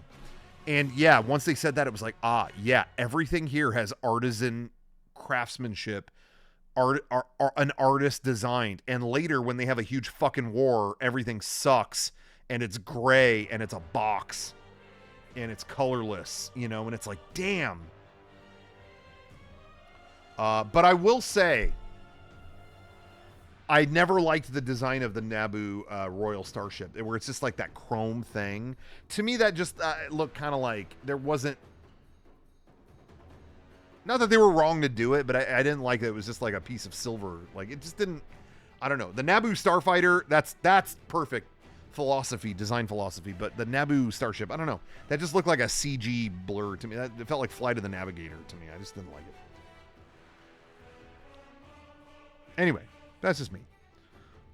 And yeah, once they said that, it was like, yeah, everything here has artisan craftsmanship, an artist designed. And later, when they have a huge fucking war, everything sucks and it's gray and it's a box and it's colorless, and it's like, damn. But I will say, I never liked the design of the Naboo Royal Starship, where it's just like that chrome thing. To me, that just looked kind of like there wasn't... Not that they were wrong to do it, but I didn't like it. It was just like a piece of silver. Like, it just didn't... I don't know. The Naboo Starfighter, that's perfect design philosophy. But the Naboo Starship, I don't know. That just looked like a CG blur to me. It felt like Flight of the Navigator to me. I just didn't like it. Anyway. That's just me.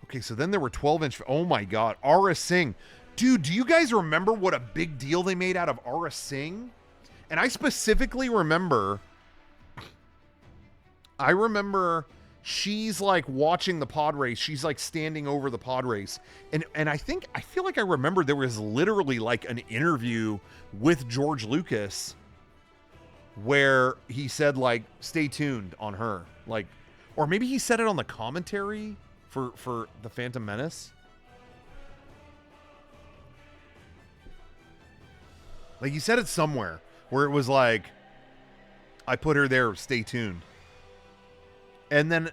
Okay, so then there were 12-inch... Oh my god, Aura Singh. Dude, do you guys remember what a big deal they made out of Aura Singh? And I specifically remember... she's like watching the pod race. She's like standing over the pod race. And I feel like I remember there was literally like an interview with George Lucas where he said like, stay tuned on her. Like... Or maybe he said it on the commentary for The Phantom Menace. Like, you said it somewhere where it was like, I put her there, stay tuned. And then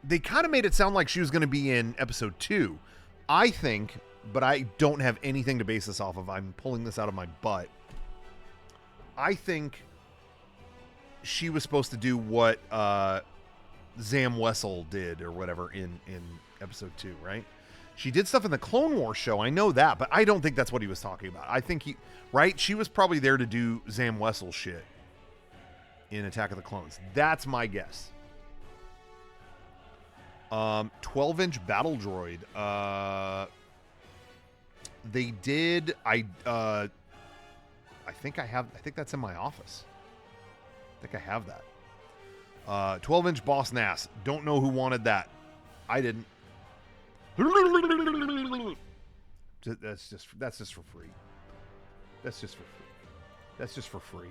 they kind of made it sound like she was going to be in episode 2. I think, but I don't have anything to base this off of. I'm pulling this out of my butt. I think she was supposed to do what Zam Wessel did or whatever in episode 2, right? She did stuff in the Clone Wars show. I know that, but I don't think that's what he was talking about. I think right? She was probably there to do Zam Wessel shit in Attack of the Clones. That's my guess. 12-inch battle droid. They did. I think that's in my office. I think I have that. 12-inch Boss Nass. Don't know who wanted that. I didn't. That's just for free. That's just for free.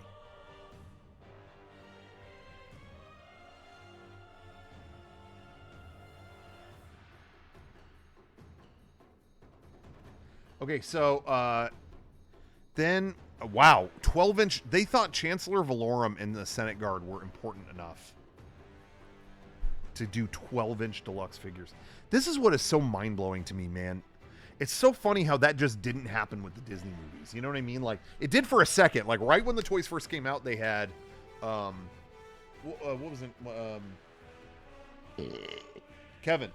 Okay, so then, wow, 12-inch. They thought Chancellor Valorum and the Senate Guard were important enough to do 12-inch deluxe figures. This is what is so mind-blowing to me, man. It's so funny how that just didn't happen with the Disney movies. You know what I mean? Like, it did for a second. Like, right when the toys first came out, they had, what was it? Kevin.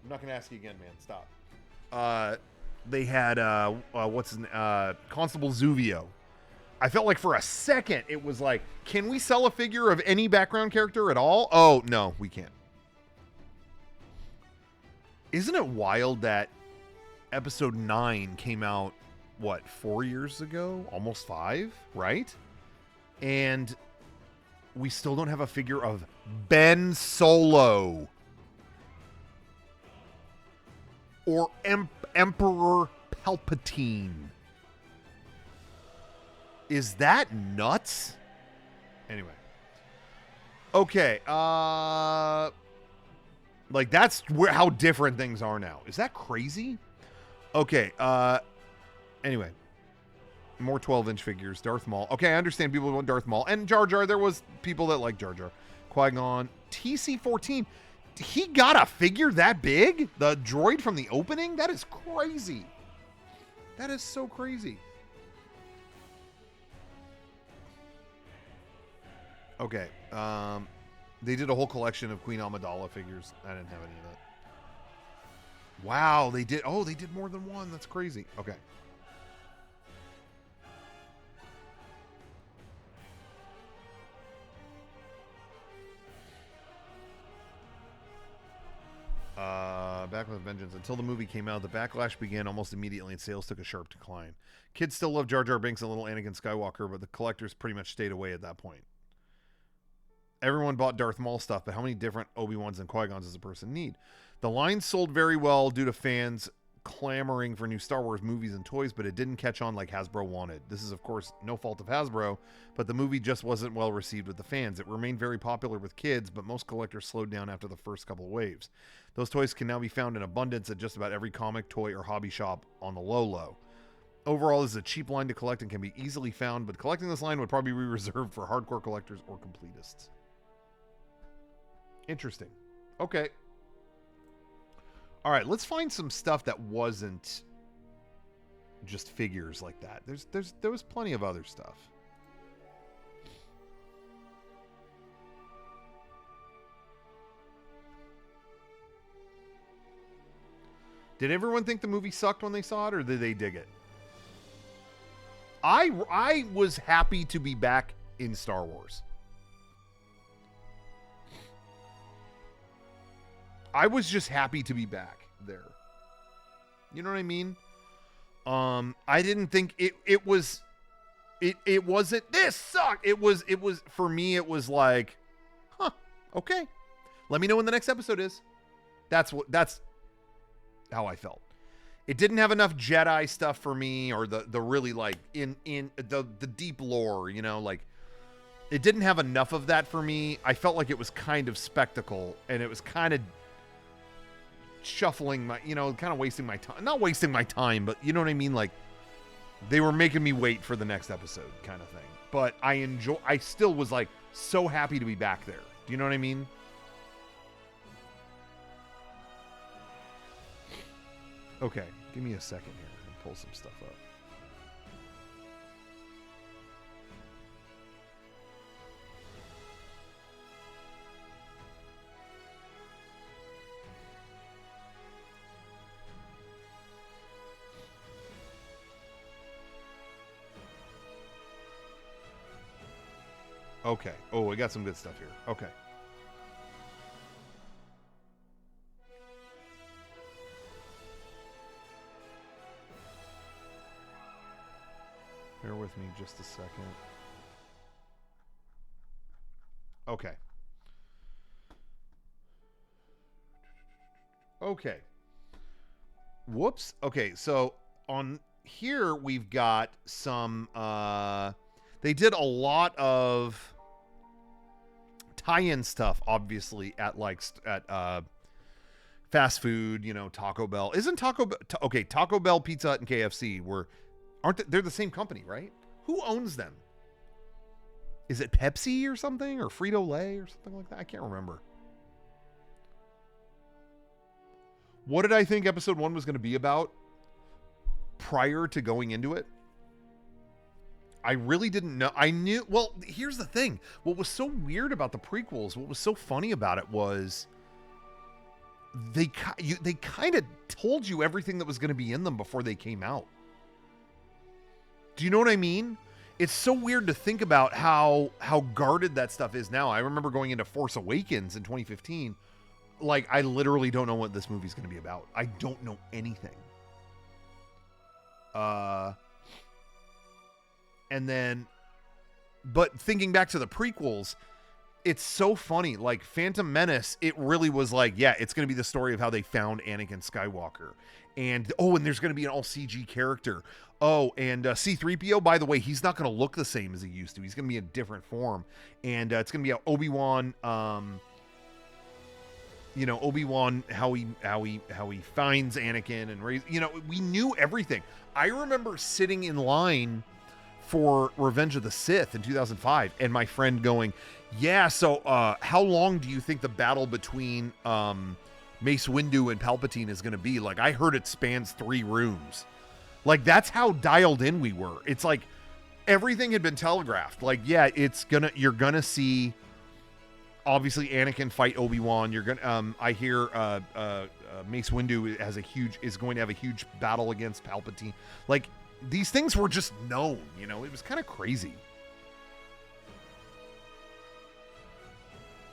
I'm not going to ask you again, man. Stop. They had, Constable Zuvio. I felt like for a second, it was like, can we sell a figure of any background character at all? Oh, no, we can't. Isn't it wild that episode 9 came out, 4 years ago? Almost 5, right? And we still don't have a figure of Ben Solo. Or Emperor Palpatine. Is that nuts? Anyway. Okay. Like, that's how different things are now. Is that crazy? Okay. Anyway. More 12-inch figures. Darth Maul. Okay, I understand people want Darth Maul. And Jar Jar. There was people that like Jar Jar. Qui-Gon. TC-14. He got a figure that big? The droid from the opening? That is crazy. That is so crazy. Okay. They did a whole collection of Queen Amidala figures. I didn't have any of that. Wow, they did. Oh, they did more than one. That's crazy. Okay. Back with Vengeance. Until the movie came out, the backlash began almost immediately and sales took a sharp decline. Kids still love Jar Jar Binks and little Anakin Skywalker, but the collectors pretty much stayed away at that point. Everyone bought Darth Maul stuff, but how many different Obi-Wans and Qui-Gons does a person need? The line sold very well due to fans clamoring for new Star Wars movies and toys, but it didn't catch on like Hasbro wanted. This is, of course, no fault of Hasbro, but the movie just wasn't well received with the fans. It remained very popular with kids, but most collectors slowed down after the first couple of waves. Those toys can now be found in abundance at just about every comic, toy, or hobby shop on the low. Overall, this is a cheap line to collect and can be easily found, but collecting this line would probably be reserved for hardcore collectors or completists. Interesting. Okay. All right, let's find some stuff that wasn't just figures like that. There was plenty of other stuff. Did everyone think the movie sucked when they saw it, or did they dig it? I was happy to be back in Star Wars. I was just happy to be back there. You know what I mean? I didn't think it wasn't this sucked. It was for me, it was like, huh, okay. Let me know when the next episode is. That's how I felt. It didn't have enough Jedi stuff for me, or the really like in the deep lore, you know, like it didn't have enough of that for me. I felt like it was kind of spectacle, and it was kind of shuffling my, kind of wasting my time. Not wasting my time, but you know what I mean? Like, They were making me wait for the next episode kind of thing. But I still was like so happy to be back there. Do you know what I mean? Okay, give me a second here and pull some stuff up. Okay. Oh, we got some good stuff here. Okay. Bear with me just a second. Okay. Okay. Whoops. Okay, so on here we've got some they did a lot of tie-in stuff, obviously, at fast food, Taco Bell. Isn't Taco Bell okay, Taco Bell, Pizza Hut, and KFC they're the same company, right? Who owns them? Is it Pepsi or something? Or Frito-Lay or something like that? I can't remember. What did I think episode 1 was going to be about prior to going into it? I really didn't know. Well, here's the thing. What was so weird about the prequels, what was so funny about it was they kind of told you everything that was going to be in them before they came out. Do you know what I mean? It's so weird to think about how guarded that stuff is now. I remember going into Force Awakens in 2015. Like, I literally don't know what this movie's going to be about. I don't know anything. And then, but thinking back to the prequels, it's so funny. Like, Phantom Menace, it really was like, yeah, it's going to be the story of how they found Anakin Skywalker. And there's going to be an all CG character. Oh, and C-3PO, by the way, he's not going to look the same as he used to. He's going to be a different form. And it's going to be Obi-Wan, Obi-Wan, how he finds Anakin and we knew everything. I remember sitting in line for Revenge of the Sith in 2005, and my friend going, yeah, so how long do you think the battle between Mace Windu and Palpatine is going to be? Like, I heard it spans 3 rooms. Like, that's how dialed in we were. It's like everything had been telegraphed. Like, yeah, you're gonna see obviously Anakin fight Obi-Wan. You're gonna I hear Mace Windu is going to have a huge battle against Palpatine. Like, these things were just known, it was kind of crazy.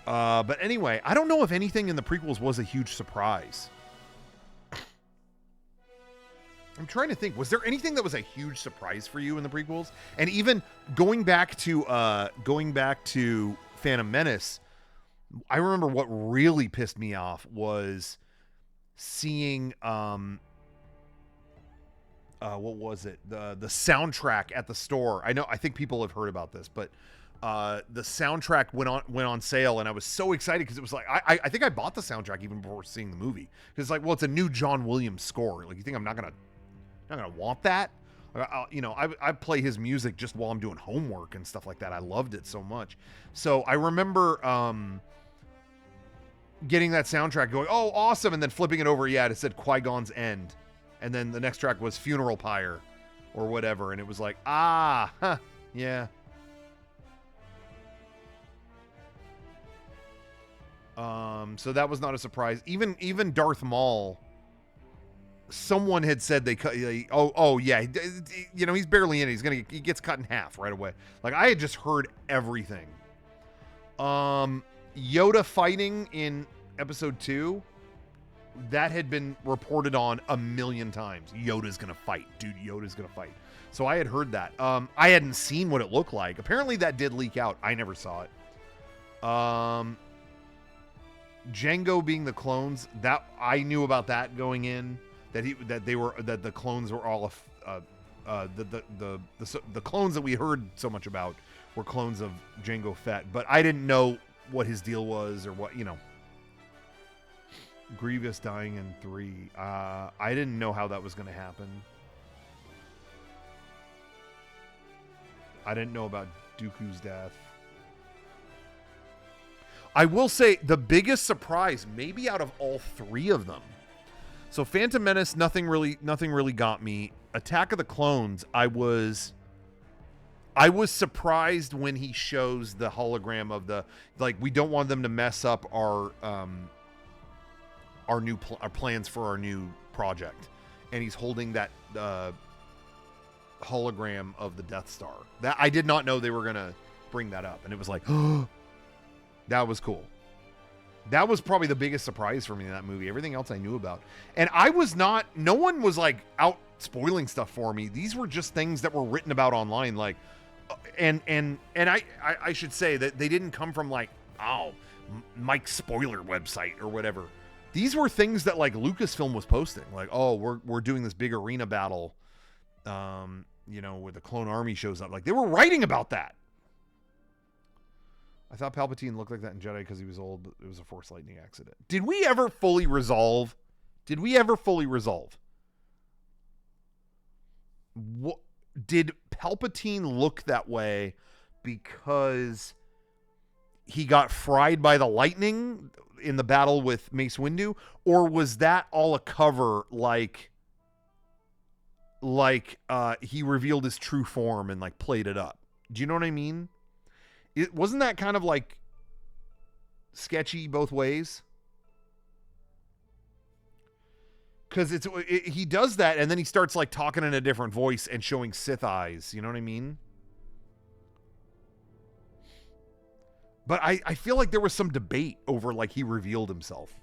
But anyway, I don't know if anything in the prequels was a huge surprise. I'm trying to think, was there anything that was a huge surprise for you in the prequels? And even going back to Phantom Menace, I remember what really pissed me off was seeing what was it? The soundtrack at the store. I think people have heard about this, but the soundtrack went on sale, and I was so excited because it was like I think I bought the soundtrack even before seeing the movie, because it's like, well, it's a new John Williams score. Like, you think I'm not gonna want that? I play his music just while I'm doing homework and stuff like that. I loved it so much. So I remember getting that soundtrack going, oh, awesome, and then flipping it over, it said Qui-Gon's End. And then the next track was Funeral Pyre or whatever, and it was like, yeah. So that was not a surprise. Even Darth Maul, someone had said he's barely in it. He gets cut in half right away. Like, I had just heard everything. Yoda fighting in episode 2, that had been reported on a million times. Yoda's gonna fight, dude. Yoda's gonna fight. So I had heard that. I hadn't seen what it looked like. Apparently that did leak out. I never saw it. Django being the clones, that I knew about that going in. That the clones were all the clones that we heard so much about were clones of Jango Fett, but I didn't know what his deal was or what, Grievous dying in 3. I didn't know how that was going to happen. I didn't know about Dooku's death. I will say the biggest surprise, maybe out of all three of them. So Phantom Menace, nothing really got me. Attack of the Clones, I was surprised when he shows the hologram of the, like, we don't want them to mess up our plans for our new project, and he's holding that hologram of the Death Star. That I did not know they were gonna bring that up, and it was like, that was cool. That was probably the biggest surprise for me in that movie. Everything else I knew about, and no one was like out spoiling stuff for me. These were just things that were written about online, like, and I should say that they didn't come from like, Mike's spoiler website or whatever. These were things that like Lucasfilm was posting, like, we're doing this big arena battle, where the clone army shows up. Like, they were writing about that. I thought Palpatine looked like that in Jedi because he was old, but it was a Force lightning accident. Did we ever fully resolve? What, did Palpatine look that way because he got fried by the lightning in the battle with Mace Windu, or was that all a cover, like he revealed his true form and like played it up? Do you know what I mean? It wasn't that kind of like sketchy both ways? Because he does that, and then he starts like talking in a different voice and showing Sith eyes. You know what I mean? But I feel like there was some debate over like he revealed himself.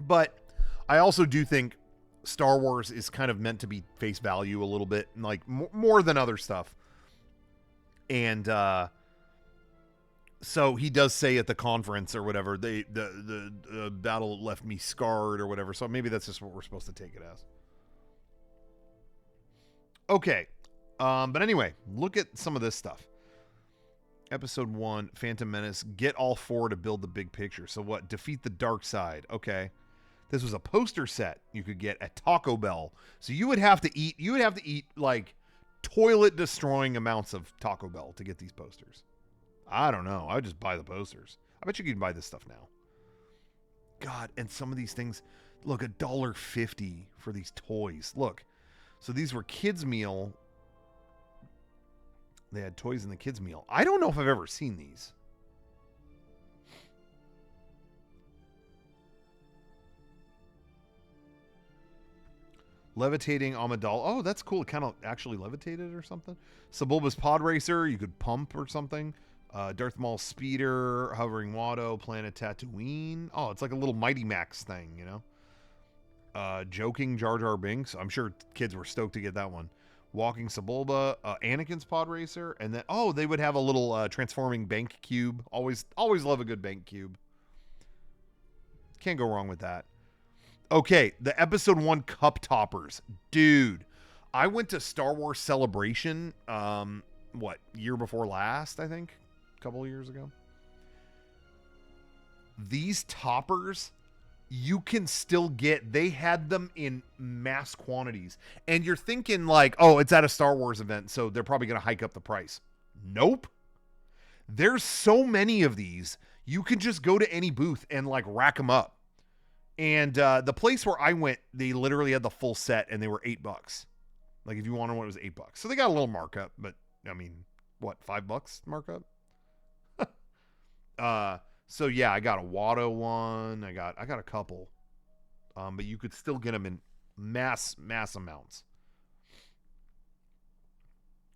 But I also do think Star Wars is kind of meant to be face value a little bit, like more than other stuff. And so he does say at the conference or whatever, the battle left me scarred or whatever. So maybe that's just what we're supposed to take it as. Okay. But anyway, look at some of this stuff. Episode 1, Phantom Menace, get all four to build the big picture. So what? Defeat the dark side. Okay. This was a poster set you could get at Taco Bell. So you would have to eat like toilet destroying amounts of Taco Bell to get these posters. I don't know. I would just buy the posters. I bet you can buy this stuff now. God, and some of these things, look, $1.50 for these toys. Look. So these were kids' meal. They had toys in the kids' meal. I don't know if I've ever seen these. Levitating Amidala. Oh, that's cool. It kind of actually levitated or something. Sebulba's Pod Racer. You could pump or something. Darth Maul's Speeder. Hovering Watto. Planet Tatooine. Oh, it's like a little Mighty Max thing, you know? Joking Jar Jar Binks. I'm sure kids were stoked to get that one. Walking Sebulba. Anakin's Pod Racer. And then, they would have a little transforming bank cube. Always love a good bank cube. Can't go wrong with that. Okay, the episode 1 cup toppers. Dude, I went to Star Wars Celebration, year before last, I think? A couple of years ago. These toppers, you can still get, they had them in mass quantities. And you're thinking like, it's at a Star Wars event, so they're probably going to hike up the price. Nope. There's so many of these, you can just go to any booth and like rack them up. And the place where I went, they literally had the full set, and they were $8. Like, if you wanted one, it was $8. So they got a little markup, but I mean, what, $5 markup? So yeah, I got a Watto one. I got a couple, but you could still get them in mass amounts.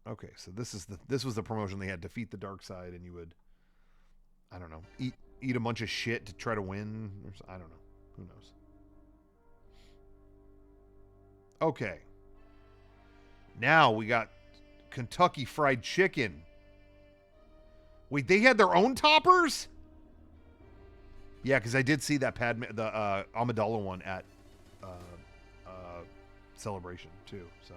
Okay, so this was the promotion they had. Defeat the dark side, and you would, I don't know, eat a bunch of shit to try to win. I don't know. Who knows? Okay. Now we got Kentucky Fried Chicken. Wait, they had their own toppers? Yeah, because I did see that the Amidala one at Celebration too. So,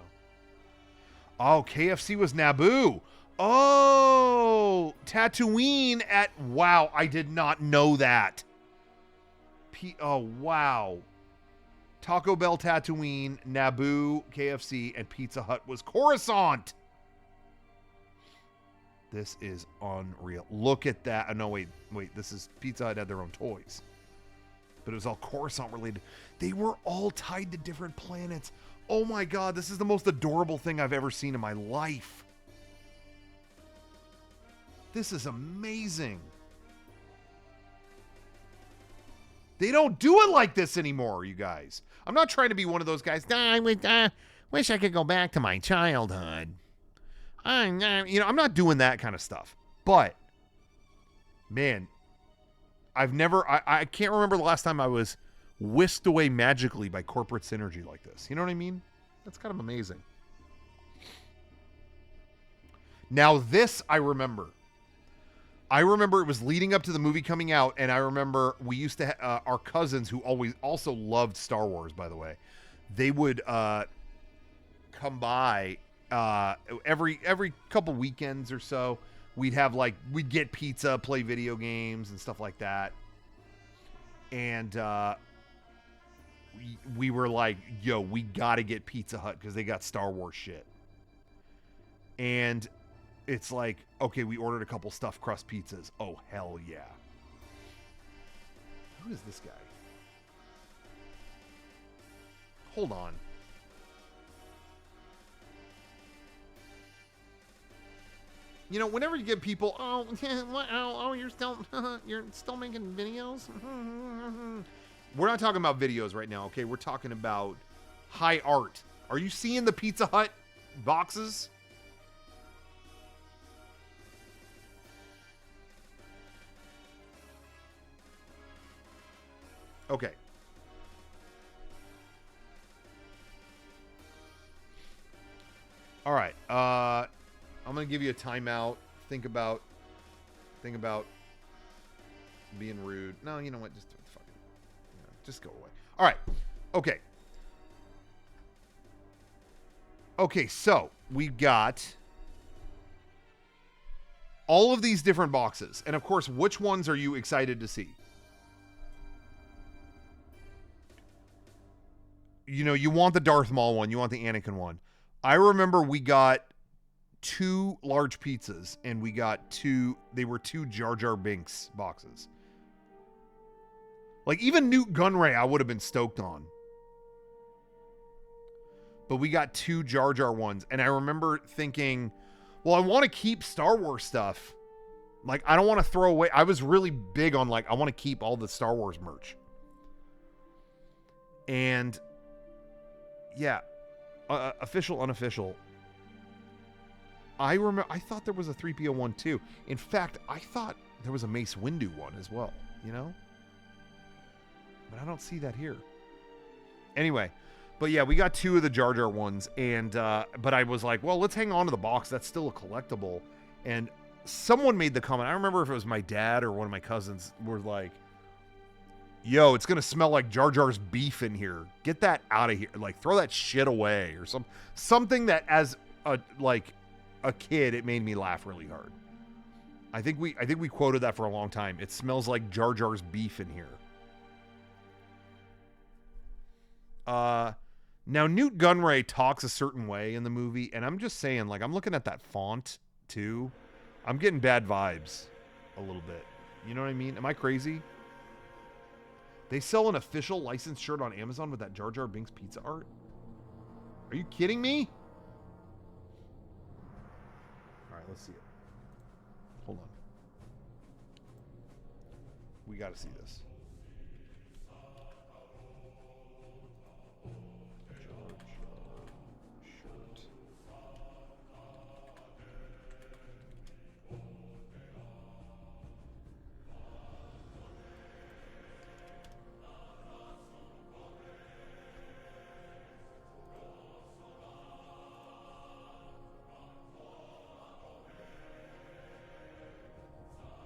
KFC was Naboo. Oh, Tatooine at wow! I did not know that. Oh, wow. Taco Bell Tatooine, Naboo KFC, and Pizza Hut was Coruscant. This is unreal. Look at that. Oh, no, wait. This is Pizza Hut had their own toys. But it was all Coruscant related. They were all tied to different planets. Oh my God, this is the most adorable thing I've ever seen in my life. This is amazing. They don't do it like this anymore, you guys. I'm not trying to be one of those guys. I wish I could go back to my childhood. I'm not doing that kind of stuff. But, man, I can't remember the last time I was whisked away magically by corporate synergy like this. You know what I mean? That's kind of amazing. Now this I remember. I remember it was leading up to the movie coming out, and I remember we used to our cousins who always also loved Star Wars, by the way. They would come by every couple weekends or so. We'd get pizza, play video games and stuff like that. And we were like, yo, we got to get Pizza Hut because they got Star Wars shit. And it's like, okay, we ordered a couple stuffed crust pizzas. Oh, hell yeah. Who is this guy? Hold on. You know, whenever you get people, you're still making videos? We're not talking about videos right now, okay? We're talking about high art. Are you seeing the Pizza Hut boxes? Okay. All right. I'm going to give you a timeout. Think about being rude. No, you know what? Just go away. All right. Okay. Okay, so we've got all of these different boxes. And of course, which ones are you excited to see? You know, you want the Darth Maul one. You want the Anakin one. I remember we got 2 large pizzas, and we got 2 Jar Jar Binks boxes. Like, even Newt Gunray I would have been stoked on. But we got 2 Jar Jar ones, and I remember thinking, well, I want to keep Star Wars stuff. Like, I don't want to throw away. I was really big on, like, I want to keep all the Star Wars merch. And, yeah, official, unofficial. I thought there was a 3PO one too. In fact, I thought there was a Mace Windu one as well, you know? But I don't see that here. Anyway, but yeah, we got 2 of the Jar Jar ones, and but I was like, well, let's hang on to the box. That's still a collectible. And someone made the comment. I remember if it was my dad or one of my cousins were like, yo, it's gonna smell like Jar Jar's beef in here. Get that out of here. Like, throw that shit away, or something that as a kid, it made me laugh really hard. I think we quoted that for a long time. It smells like Jar Jar's beef in here. Now Newt Gunray talks a certain way in the movie, and I'm just saying, like, I'm looking at that font too. I'm getting bad vibes a little bit. You know what I mean? Am I crazy? They sell an official licensed shirt on Amazon with that Jar Jar Binks pizza art? Are you kidding me? All right, let's see it. Hold on. We got to see this.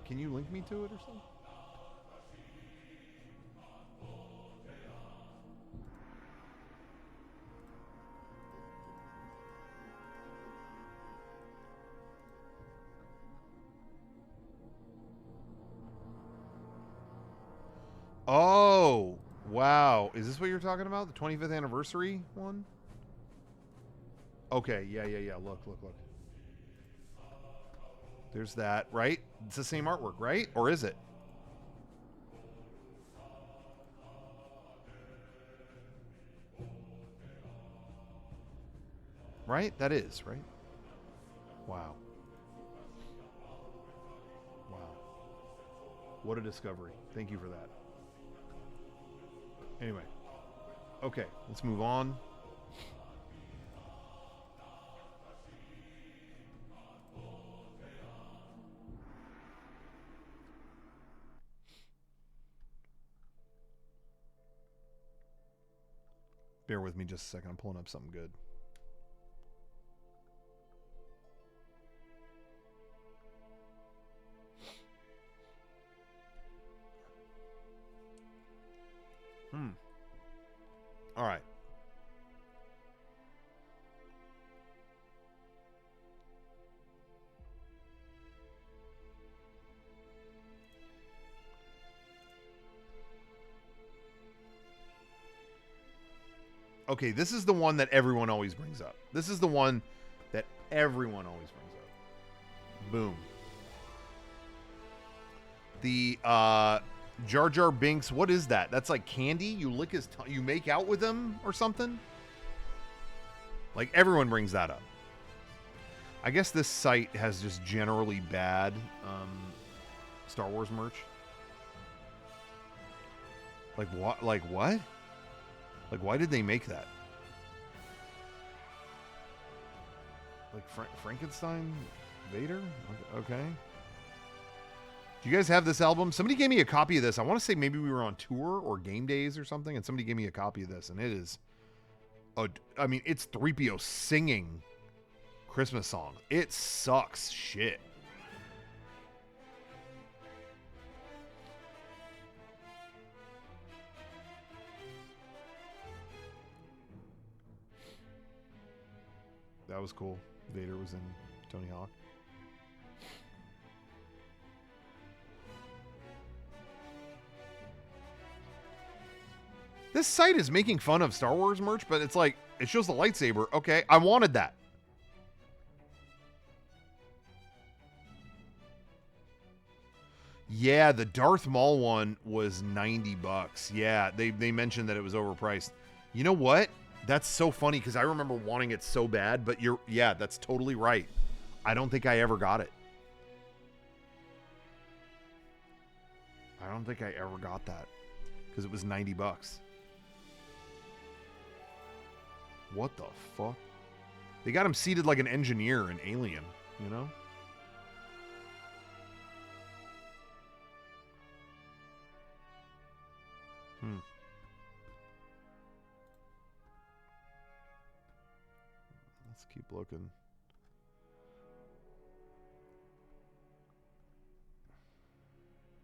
Can you link me to it or something? Oh, Wow. Is this what you're talking about? The 25th anniversary one? Okay. Yeah. Look. There's that, right? It's the same artwork, right? Or is it? Right? That is, right? Wow. Wow. What a discovery. Thank you for that. Anyway. Okay, let's move on. Bear with me just a second. I'm pulling up something good. All right. Okay, this is the one that everyone always brings up. This is the one that everyone always brings up. Boom. The Jar Jar Binks, what is that? That's like candy? You lick his tongue, you make out with him or something? Like everyone brings that up. I guess this site has just generally bad Star Wars merch. Like what? Like what? Like why did they make that? Like Frankenstein Vader? Okay. Do you guys have this album? Somebody gave me a copy of this. I want to say maybe we were on tour or game days or something, and somebody gave me a copy of this, and it is, I mean, it's 3PO singing Christmas song. It sucks shit. That was cool. Vader was in Tony Hawk. This site is making fun of Star Wars merch, but it's like, it shows the lightsaber. Okay, I wanted that. Yeah, the Darth Maul one was $90. Yeah, they mentioned that it was overpriced. You know what? That's so funny because I remember wanting it so bad, but yeah, that's totally right. I don't think I ever got it. I don't think I ever got that because it was $90. What the fuck? They got him seated like an engineer in Alien, you know? Let's keep looking.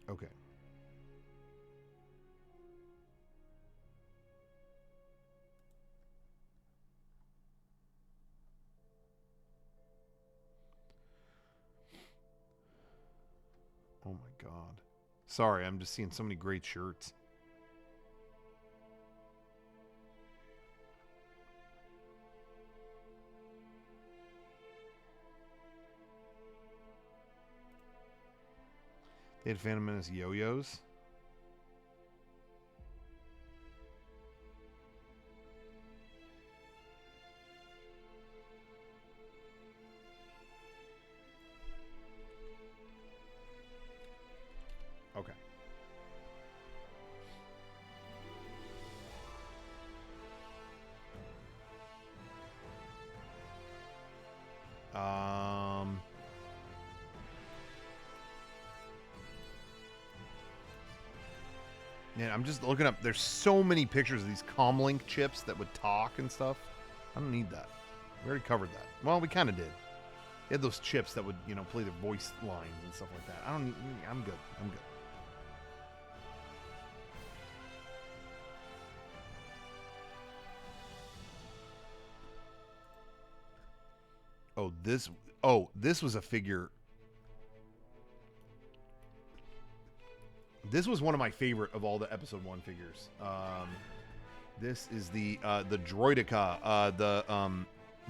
Okay. Oh my God. Sorry, I'm just seeing so many great shirts. They had Phantom Menace yo-yos. Okay. Yeah, I'm just looking up. There's so many pictures of these comlink chips that would talk and stuff. I don't need that. We already covered that. Well, we kind of did. They had those chips that would, you know, play their voice lines and stuff like that. I don't need. I'm good. I'm good. This was a figure. This was one of my favorite of all the episode 1 figures. This is the Droidica, the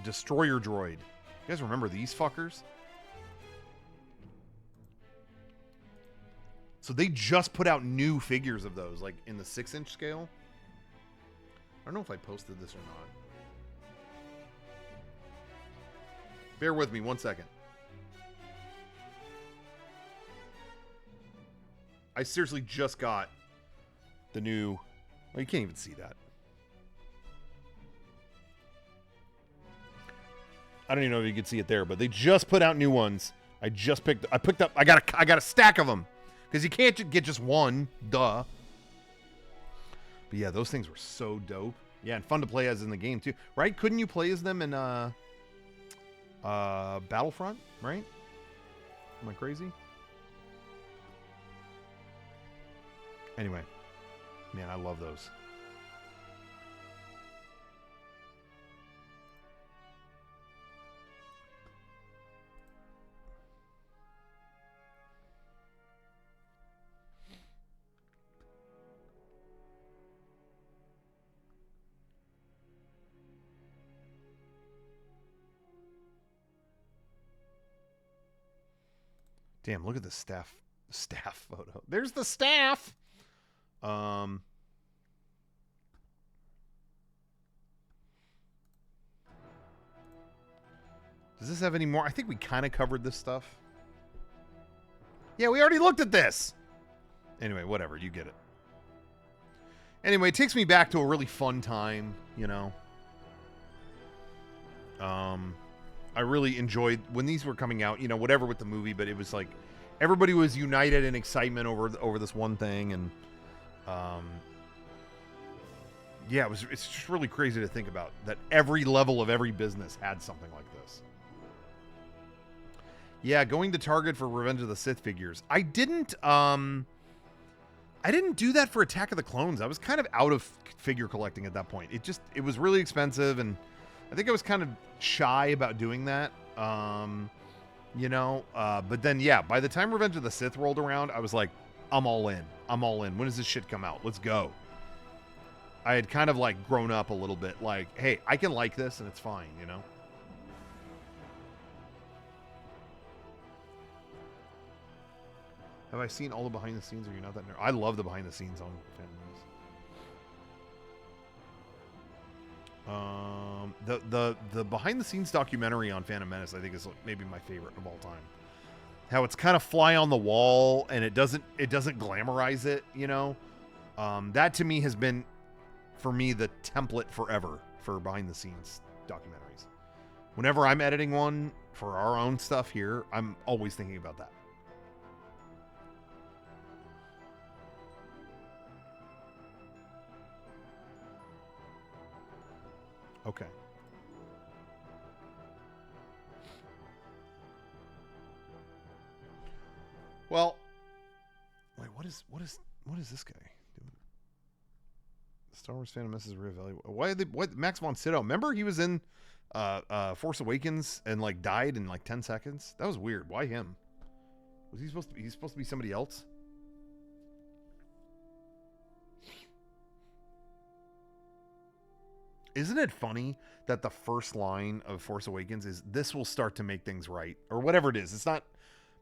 destroyer droid. You guys remember these fuckers? So they just put out new figures of those, like in the 6-inch scale. I don't know if I posted this or not. Bear with me 1 second. I seriously just got the new... Well, you can't even see that. I don't even know if you can see it there, but they just put out new ones. I got a stack of them. Because you can't get just one, duh. But yeah, those things were so dope. Yeah, and fun to play as in the game too. Right? Couldn't you play as them in Battlefront, right? Am I crazy? Anyway, man, I love those. Damn, look at the staff photo. There's the staff. Does this have any more? I think we kind of covered this stuff. Yeah, we already looked at this. Anyway, whatever, you get it. Anyway, it takes me back to a really fun time, you know. I really enjoyed when these were coming out, you know, whatever with the movie, but it was like everybody was united in excitement over this one thing, and yeah, it's just really crazy to think about that every level of every business had something like this. Yeah, going to Target for Revenge of the Sith figures. I didn't do that for Attack of the Clones. I was kind of out of figure collecting at that point. It was really expensive, and I think I was kind of shy about doing that. You know, but then yeah, by the time Revenge of the Sith rolled around, I was like, I'm all in. When does this shit come out? Let's go. I had kind of like grown up a little bit, like, hey, I can like this and it's fine, you know? Have I seen all the behind the scenes? Or you're not that nerd? I love the behind the scenes on Phantom Menace. The behind the scenes documentary on Phantom Menace, I think, is maybe my favorite of all time. How it's kind of fly on the wall and it doesn't glamorize it, you know? That to me has been, for me, the template forever for behind the scenes documentaries. Whenever I'm editing one for our own stuff here, I'm always thinking about that. Okay. Well, wait, what is this guy doing? Star Wars Phantom Menace is reevaluated. What Max von Sydow? Remember he was in Force Awakens and like died in like 10 seconds? That was weird. Why him? Was he supposed to be? He's supposed to be somebody else? Isn't it funny that the first line of Force Awakens is "This will start to make things right," or whatever it is? It's not.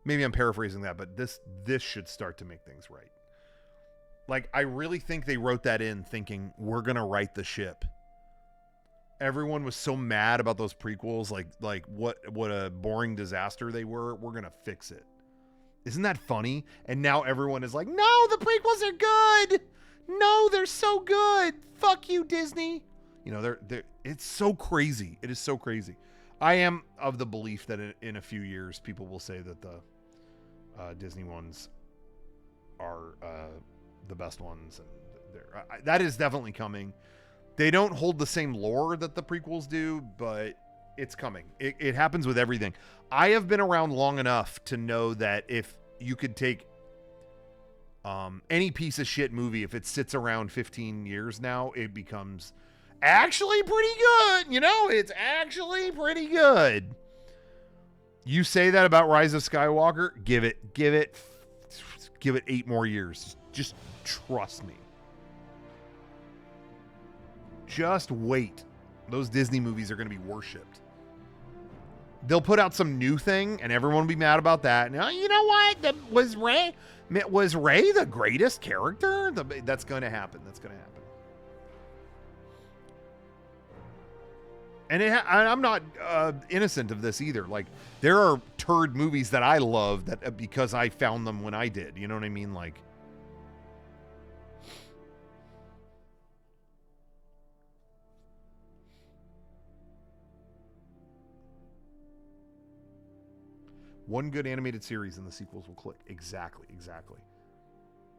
Maybe I'm paraphrasing that, but this should start to make things right. Like, I really think they wrote that in thinking we're gonna right the ship. Everyone was so mad about those prequels, like what a boring disaster they were. We're gonna fix it. Isn't that funny? And now everyone is like, no, the prequels are good. No, they're so good. Fuck you, Disney. You know, they're it's so crazy. It is so crazy. I am of the belief that in a few years, people will say that the Disney ones are the best ones, and that is definitely coming. They don't hold the same lore that the prequels do, but it's coming. It happens with everything. I have been around long enough to know that if you could take any piece of shit movie, if it sits around 15 years now, it becomes actually pretty good. You know, it's actually pretty good. You say that about Rise of Skywalker, give it 8 more years. Just trust me. Just wait. Those Disney movies are going to be worshipped. They'll put out some new thing, and everyone will be mad about that. And, you know what? Was Ray the greatest character? That's going to happen. That's going to happen. And I'm not innocent of this either. Like, there are turd movies that I love that because I found them when I did. You know what I mean? Like, one good animated series and the sequels will click. Exactly.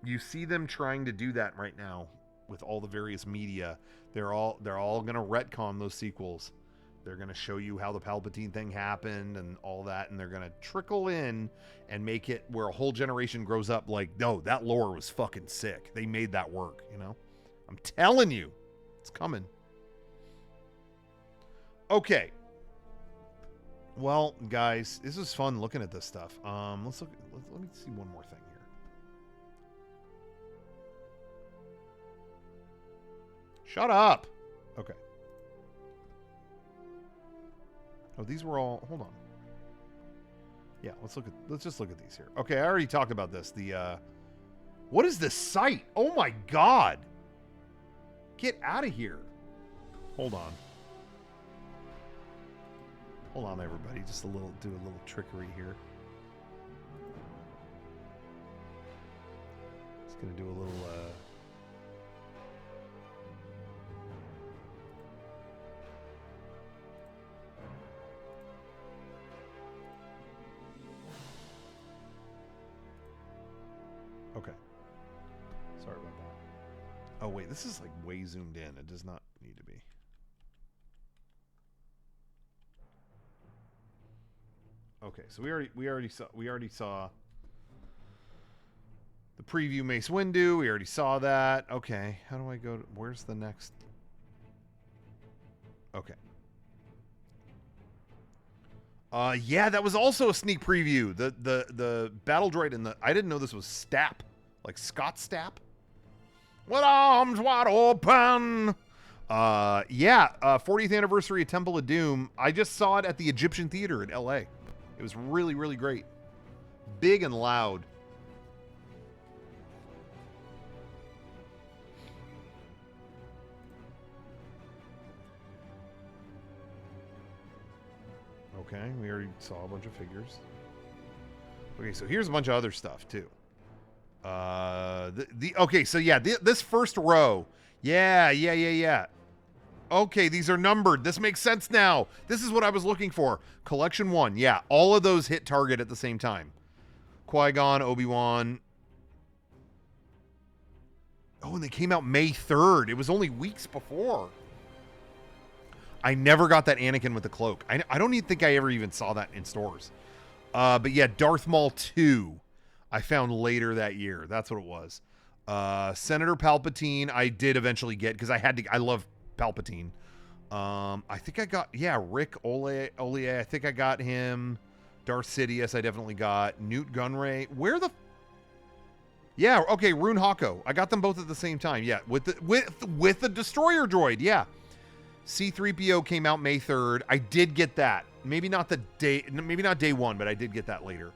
You see them trying to do that right now with all the various media. They're all going to retcon those sequels. They're going to show you how the Palpatine thing happened and all that, and they're going to trickle in and make it where a whole generation grows up like, no, that lore was fucking sick. They made that work, you know? I'm telling you, it's coming. Okay. Well, guys, this was fun looking at this stuff. Let me see one more thing here. Shut up. Okay. Oh, these were all. Hold on. Yeah, let's just look at these here. Okay, I already talked about this. What is this site? Oh my god. Get out of here. Hold on. Hold on, everybody. Just do a little trickery here. Just gonna do a little. Okay. Sorry about that. Oh wait, this is like way zoomed in. It does not need to be. Okay, so we already saw the preview Mace Windu. We already saw that. Okay, how do I go to, where's the next? Okay. Yeah, that was also a sneak preview. The battle droid and I didn't know this was Stapp, like Scott Stapp. With arms wide open. Yeah, 40th anniversary of Temple of Doom. I just saw it at the Egyptian Theater in LA. It was really, really great. Big and loud. Okay, we already saw a bunch of figures. Okay, so here's a bunch of other stuff too. Okay, so yeah, this first row. Yeah. Okay, these are numbered. This makes sense now. This is what I was looking for. Collection 1. Yeah, all of those hit target at the same time. Qui-Gon, Obi-Wan. Oh, and they came out May 3rd. It was only weeks before. I never got that Anakin with the cloak. I don't even think I ever even saw that in stores. But yeah, Darth Maul 2 I found later that year. That's what it was. Senator Palpatine I did eventually get because I love Palpatine. I think I got, Rick Ollier. I think I got him. Darth Sidious I definitely got. Newt Gunray. Yeah, okay, Rune Hako. I got them both at the same time. Yeah, with the destroyer droid. Yeah. C-3PO came out May 3rd. I did get that. Maybe not day one, but I did get that later.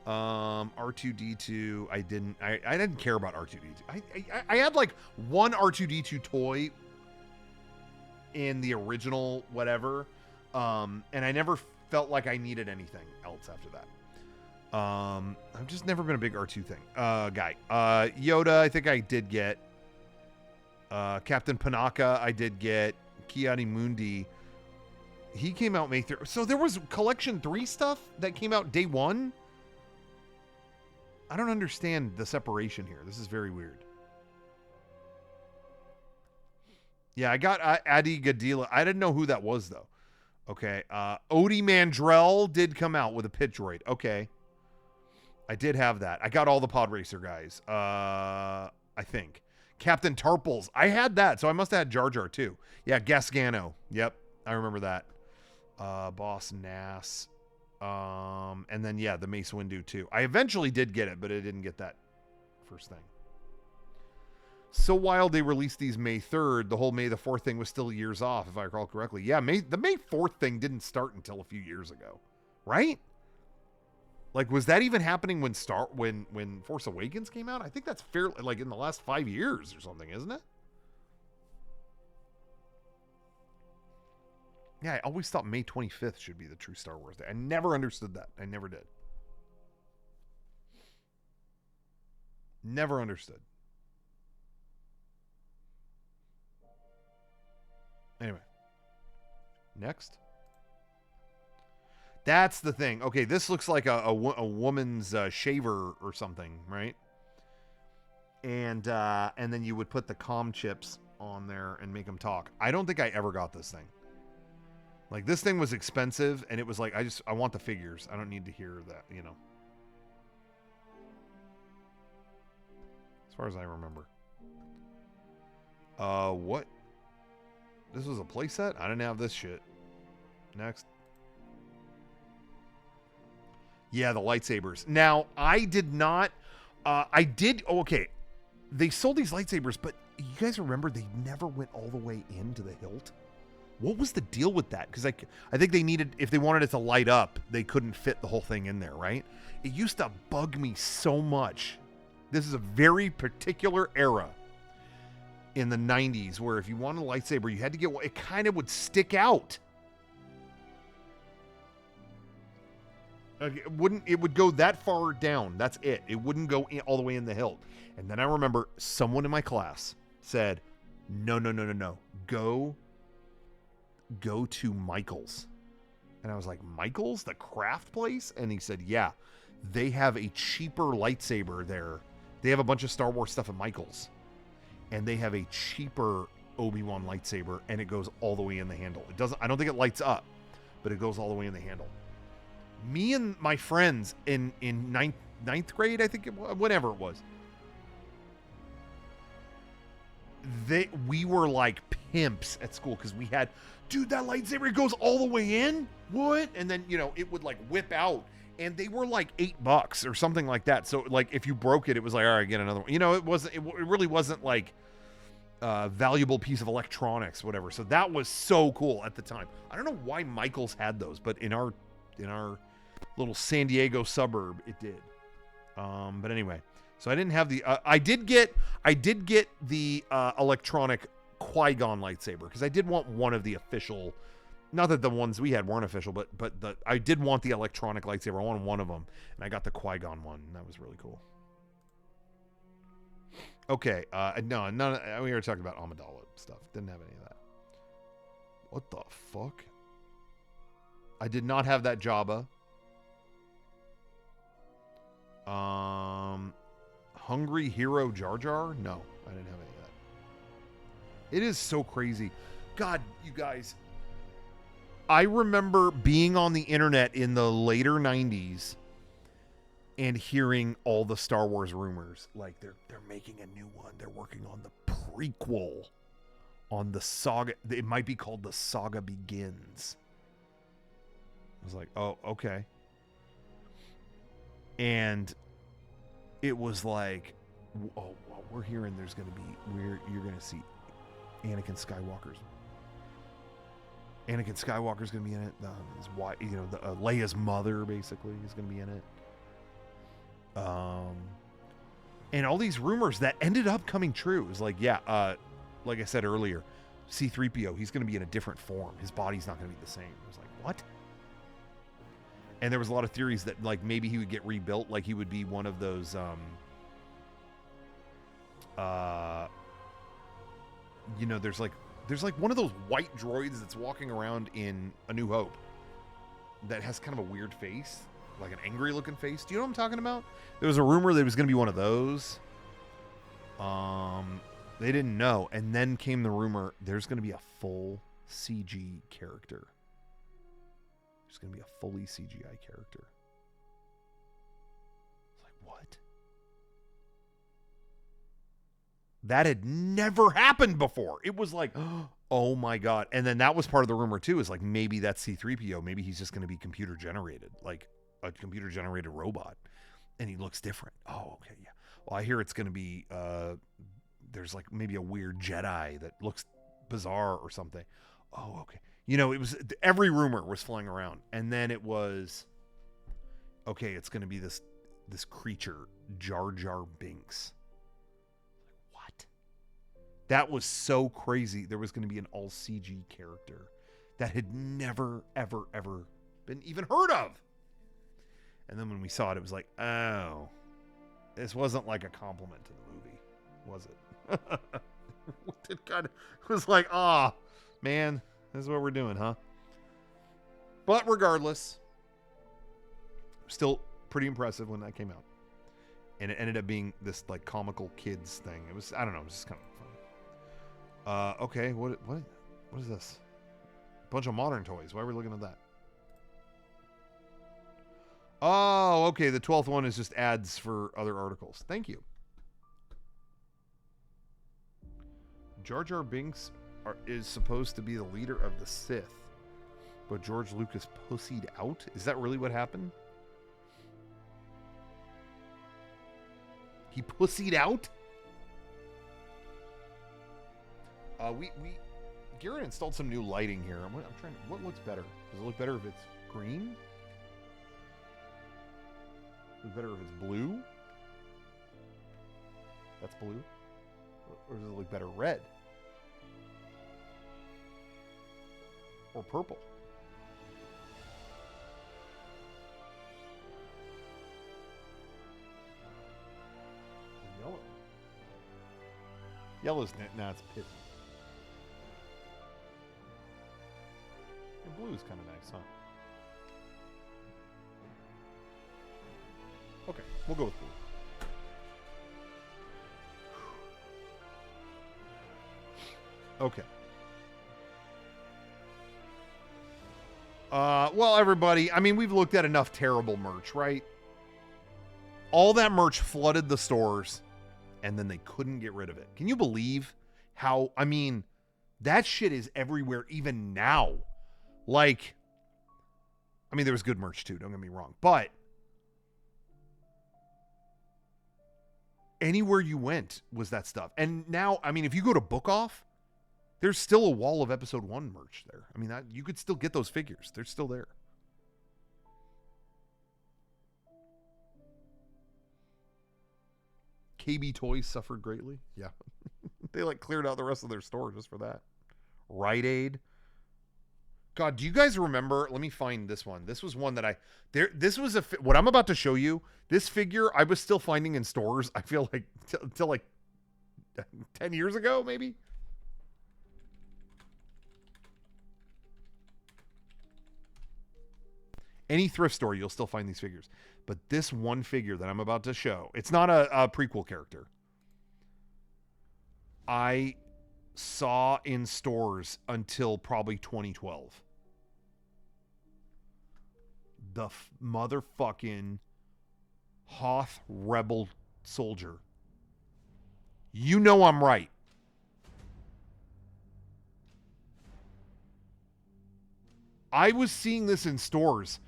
R2D2 I didn't care about R2D2. I had like one R2D2 toy in the original whatever, and I never felt like I needed anything else after that. I've just never been a big R2 guy. Yoda I think I did get. Captain Panaka I did get. Ki-Adi-Mundi he came out May 3rd. So there was collection 3 stuff that came out day 1. I don't understand the separation here. This is very weird. Yeah, I got Adi Gadila. I didn't know who that was, though. Okay. Odie Mandrell did come out with a pit droid. Okay. I did have that. I got all the Pod Racer guys. I think. Captain Tarples. I had that, so I must have had Jar Jar, too. Yeah, Gasgano. Yep. I remember that. Boss Nass. And then, yeah, the Mace Windu, too. I eventually did get it, but I didn't get that first thing. So wild they released these May 3rd. The whole May the 4th thing was still years off, if I recall correctly. Yeah, the May 4th thing didn't start until a few years ago, right? Like, was that even happening when Force Awakens came out? I think that's fairly, like, in the last 5 years or something, isn't it? Yeah, I always thought May 25th should be the true Star Wars Day. I never understood that. I never did. Never understood. Anyway. Next. That's the thing. Okay, this looks like a woman's shaver or something, right? And then you would put the comm chips on there and make them talk. I don't think I ever got this thing. Like, this thing was expensive, and it was like, I want the figures. I don't need to hear that, you know. As far as I remember. What? This was a playset? I didn't have this shit. Next. Yeah, the lightsabers. Now, I did not... okay. They sold these lightsabers, but you guys remember they never went all the way into the hilt? What was the deal with that? Because I think they needed... If they wanted it to light up, they couldn't fit the whole thing in there, right? It used to bug me so much. This is a very particular era in the 90s where if you wanted a lightsaber, you had to get one. It kind of would stick out. It would go that far down. That's it. It wouldn't go all the way in the hilt. And then I remember someone in my class said, no. Go to Michael's. And I was like, Michael's, the craft place? And he said, yeah, they have a cheaper lightsaber there. They have a bunch of Star Wars stuff at Michael's. And they have a cheaper Obi-Wan lightsaber, and it goes all the way in the handle. It doesn't. I don't think it lights up, but it goes all the way in the handle. Me and my friends in ninth grade, I think, whatever it was, we were like pimps at school because we had, dude, that lightsaber, it goes all the way in. What? And then, you know, it would like whip out, and they were like $8 or something like that. So like if you broke it, it was like, all right, get another one. You know, it really wasn't like valuable piece of electronics, whatever. So that was so cool at the time. I don't know why Michael's had those, but in our little San Diego suburb, it did. But anyway, so I didn't have the. I did get the electronic Qui-Gon lightsaber because I did want one of the official. Not that the ones we had weren't official, but I did want the electronic lightsaber. I wanted one of them, and I got the Qui-Gon one, and that was really cool. Okay, no, none. We were talking about Amidala stuff. Didn't have any of that. What the fuck? I did not have that Jabba. Hungry Hero Jar Jar? No, I didn't have any of that. It is so crazy. God, you guys. I remember being on the internet in the later 90s and hearing all the Star Wars rumors. Like, they're making a new one. They're working on the prequel on the saga. It might be called The Saga Begins. I was like, oh, okay. And it was like, oh, well, we're hearing there's going to be, you're going to see Anakin Skywalker's going to be in it. Leia's mother basically is going to be in it. And all these rumors that ended up coming true. It was like, yeah, like I said earlier, C-3PO, he's going to be in a different form. His body's not going to be the same. I was like, what? And there was a lot of theories that like maybe he would get rebuilt, like he would be one of those there's like one of those white droids that's walking around in A New Hope that has kind of a weird face, like an angry looking face. Do you know what I'm talking about? There was a rumor that it was going to be one of those. They didn't know, and then came the rumor there's going to be a full CG character. There's going to be a fully CGI character. It's like, what? That had never happened before. It was like, oh my God. And then that was part of the rumor too, is like, maybe that's C-3PO. Maybe he's just going to be computer generated, like a computer generated robot. And he looks different. Oh, okay. Yeah. Well, I hear it's going to be there's like maybe a weird Jedi that looks bizarre or something. Oh, okay. You know, it was every rumor was flying around, and then it was okay. It's going to be this creature, Jar Jar Binks. What? That was so crazy. There was going to be an all CG character that had never, ever, ever been even heard of. And then when we saw it, it was like, oh, this wasn't like a compliment to the movie, was it? It kind of was like, ah, man, this is what we're doing, huh? But regardless, still pretty impressive when that came out. And it ended up being this like comical kids thing. It was, I don't know, it was just kind of funny. Okay, what is this? A bunch of modern toys. Why are we looking at that? Oh, okay. The 12th one is just ads for other articles. Thank you. Jar Jar Binks is supposed to be the leader of the Sith, but George Lucas pussied out? Is that really what happened? He pussied out? Garrett installed some new lighting here. I'm trying to, what looks better? Does it look better if it's green? Look better if it's blue? That's blue. Or does it look better red? Or purple? Or yellow? Yellow's nah, it's pissy. And blue is kind of nice, huh? Okay, we'll go with blue. Okay. Well, everybody, I mean, we've looked at enough terrible merch, right? All that merch flooded the stores, and then they couldn't get rid of it. Can you believe how, I mean, that shit is everywhere even now. Like, I mean, there was good merch too, don't get me wrong, but anywhere you went was that stuff. And now, I mean, if you go to Book Off, there's still a wall of episode 1 merch there. I mean, you could still get those figures. They're still there. KB Toys suffered greatly. Yeah. They like cleared out the rest of their store just for that. Rite Aid. God, do you guys remember? Let me find this one. This was one that this was what I'm about to show you. This figure I was still finding in stores. I feel like till like 10 years ago, maybe. Any thrift store, you'll still find these figures. But this one figure that I'm about to show, it's not a prequel character. I saw in stores until probably 2012. The motherfucking Hoth Rebel Soldier. You know I'm right. I was seeing this in stores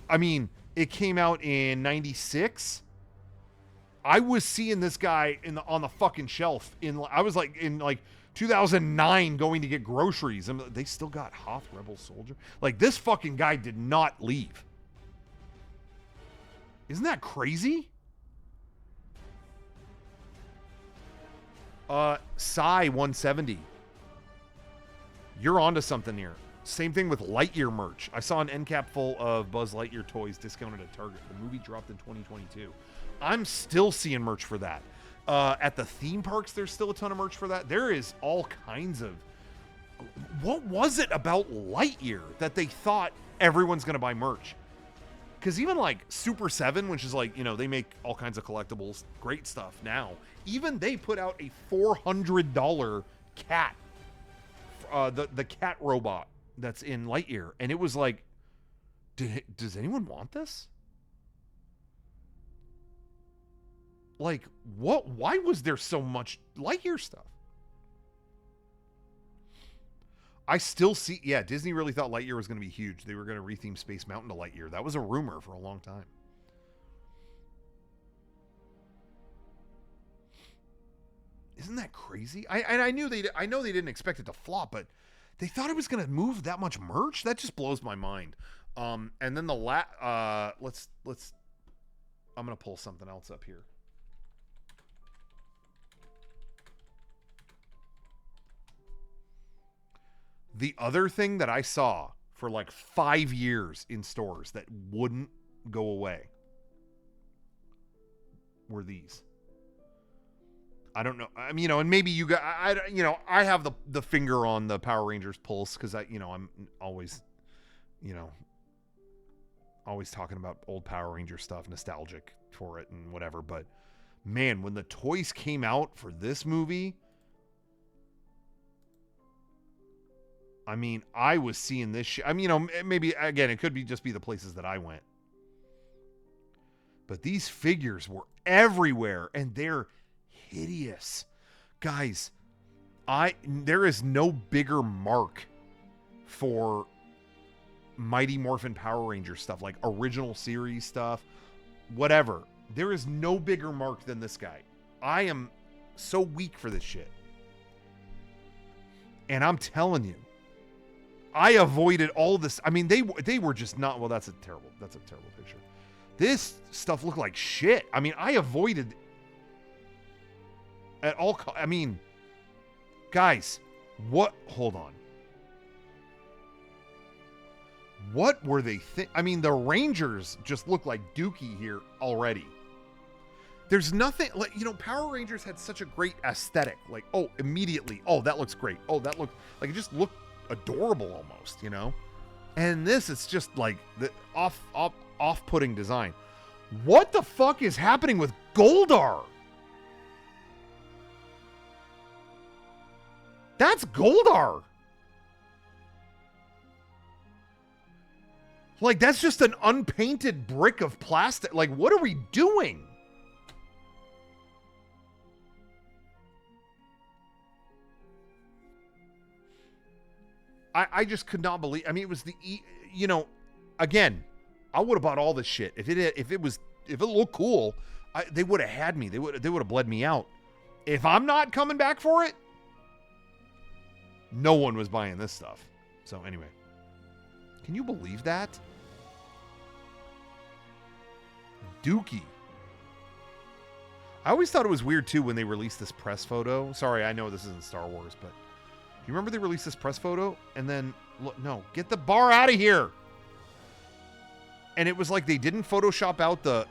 I mean, it came out in 96. I was seeing this guy on the fucking shelf I was like in like 2009 going to get groceries, and they still got Hoth Rebel Soldier. Like, this fucking guy did not leave. Isn't that crazy? Psy 170. You're onto something here. Same thing with Lightyear merch. I saw an end cap full of Buzz Lightyear toys discounted at Target. The movie dropped in 2022. I'm still seeing merch for that. At the theme parks, there's still a ton of merch for that. There is all kinds of... What was it about Lightyear that they thought everyone's going to buy merch? Because even like Super 7, which is like, you know, they make all kinds of collectibles, great stuff now. Even they put out a $400 cat. The cat robot that's in Lightyear, and it was like, does anyone want this? Like, what? Why was there so much Lightyear stuff? I still see, yeah, Disney really thought Lightyear was going to be huge. They were going to retheme Space Mountain to Lightyear. That was a rumor for a long time. Isn't that crazy? I know they didn't expect it to flop, but they thought it was going to move that much merch. That just blows my mind. And then the let's I'm going to pull something else up here. The other thing that I saw for like 5 years in stores that wouldn't go away were these. I don't know. I mean, and maybe you got, I have the finger on the Power Rangers pulse because I'm always, always talking about old Power Ranger stuff, nostalgic for it and whatever. But man, when the toys came out for this movie, I mean, I was seeing this shit. I mean, maybe again, it could just be the places that I went. But these figures were everywhere and they're hideous. Guys, there is no bigger mark for Mighty Morphin Power Ranger stuff, like original series stuff, whatever. There is no bigger mark than this guy. I am so weak for this shit. And I'm telling you, I avoided all this. I mean, they were just not, well, that's a terrible picture. This stuff looked like shit. I mean, I avoided at all. I mean, guys, hold on. What were they I mean, the Rangers just look like Dookie here already. There's nothing like, Power Rangers had such a great aesthetic. Like, oh, immediately. Oh, that looks great. Oh, that looks like it just looked adorable almost, And this, it's just like the off-putting design. What the fuck is happening with Goldar? That's Goldar. Like, that's just an unpainted brick of plastic. Like, what are we doing? I just could not believe. I mean, it was again, I would have bought all this shit if it looked cool. They would have had me. They would have bled me out. If I'm not coming back for it, no one was buying this stuff. So anyway, can you believe that? Dookie. I always thought it was weird too when they released this press photo. Sorry, I know this isn't Star Wars, but do you remember they released this press photo and then look, no, get the bar out of here. And it was like they didn't Photoshop out the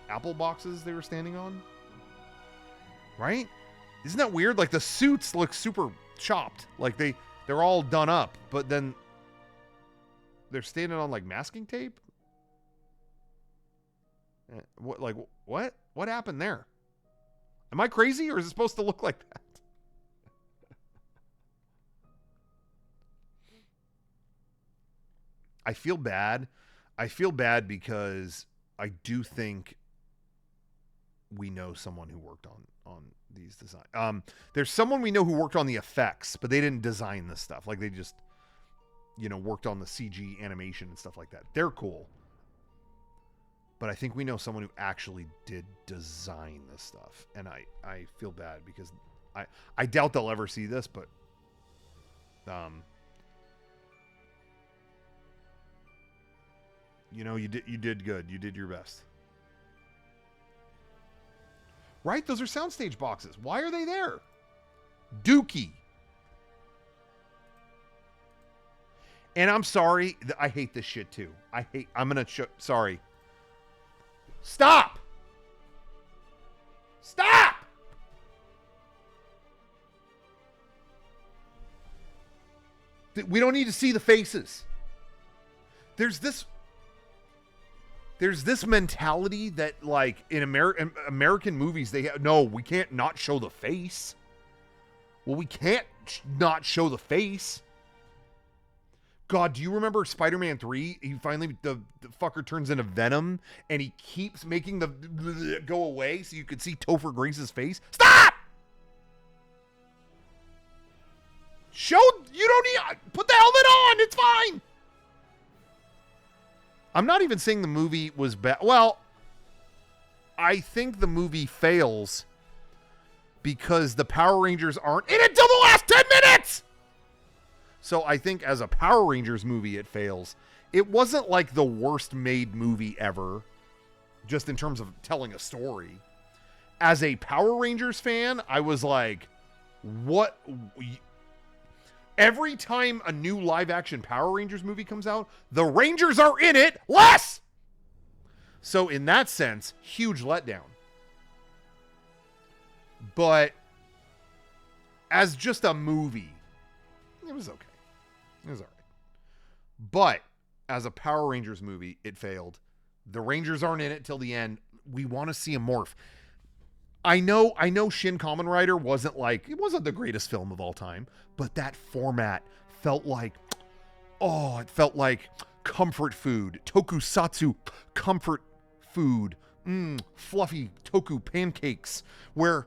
Apple boxes they were standing on. Right? Isn't that weird? Like the suits look super chopped. Like they're all done up, but then they're standing on like masking tape. What happened there? Am I crazy or is it supposed to look like that? I feel bad. I feel bad because I do think we know someone who worked on these designs. There's someone we know who worked on the effects, but they didn't design this stuff. Like they just, worked on the CG animation and stuff like that. They're cool. But I think we know someone who actually did design this stuff. And I feel bad because I doubt they'll ever see this, but you did good. You did your best. Right? Those are soundstage boxes. Why are they there? Dookie. And I'm sorry. I hate this shit too. I'm going to show. Sorry. Stop. Stop. We don't need to see the faces. There's this mentality that like in American movies, we can't not show the face. Well, we can't not show the face. God, do you remember Spider-Man 3? He finally, the fucker turns into Venom and he keeps making the go away so you could see Topher Grace's face. Stop! You don't need, put the helmet on. It's fine. I'm not even saying the movie was bad. Well, I think the movie fails because the Power Rangers aren't in it till the last 10 minutes. So I think as a Power Rangers movie, it fails. It wasn't like the worst made movie ever, just in terms of telling a story. As a Power Rangers fan, I was like, what? Every time a new live action Power Rangers movie comes out, the Rangers are in it less. So in that sense, huge letdown. But as just a movie, it was okay. It was all right. But as a Power Rangers movie, it failed. The Rangers aren't in it till the end. We want to see a morph. I know Shin Kamen Rider wasn't the greatest film of all time, but that format felt like, it felt like comfort food, tokusatsu comfort food, fluffy toku pancakes, where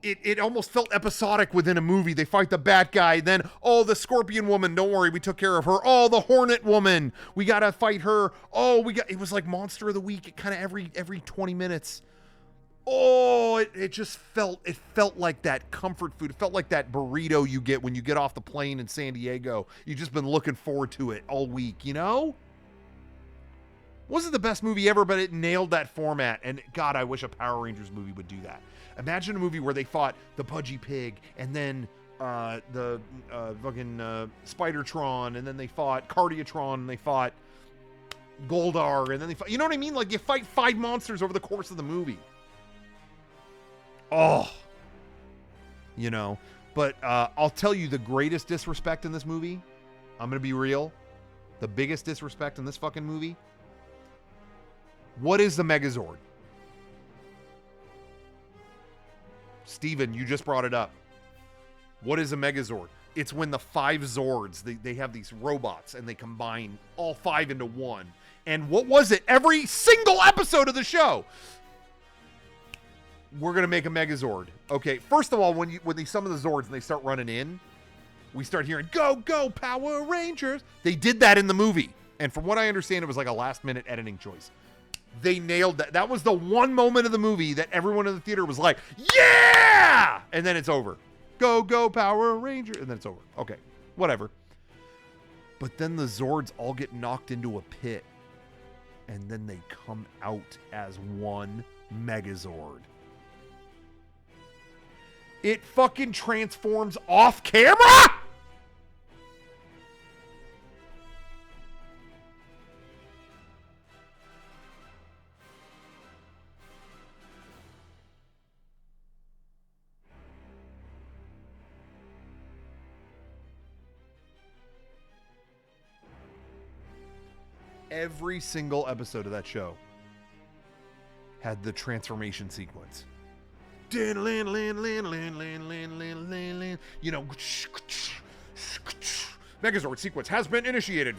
it almost felt episodic within a movie. They fight the Bat Guy, then, the Scorpion Woman, don't worry, we took care of her. The Hornet Woman, we gotta fight her. It was like Monster of the Week, kind of every 20 minutes. It felt like that comfort food. It felt like that burrito you get when you get off the plane in San Diego. You've just been looking forward to it all week, you know? Wasn't the best movie ever, but it nailed that format. And God, I wish a Power Rangers movie would do that. Imagine a movie where they fought the Pudgy Pig and then the fucking Spidertron, and then they fought Cardiatron, and they fought Goldar, and then they fought, you know what I mean? Like, you fight 5 monsters over the course of the movie. You know, but I'll tell you the greatest disrespect in this movie. I'm going to be real. The biggest disrespect in this fucking movie. What is the Megazord? Steven, you just brought it up. What is a Megazord? It's when the 5 Zords, they have these robots and they combine all 5 into one. And what was it? Every single episode of the show, we're going to make a Megazord. Okay, first of all, when they summon the Zords and they start running in, we start hearing, go, go, Power Rangers. They did that in the movie. And from what I understand, it was like a last-minute editing choice. They nailed that. That was the one moment of the movie that everyone in the theater was like, yeah! And then it's over. Go, go, Power Rangers. And then it's over. Okay, whatever. But then the Zords all get knocked into a pit. And then they come out as one Megazord. It fucking transforms off camera? Every single episode of that show had the transformation sequence. You know, Megazord sequence has been initiated.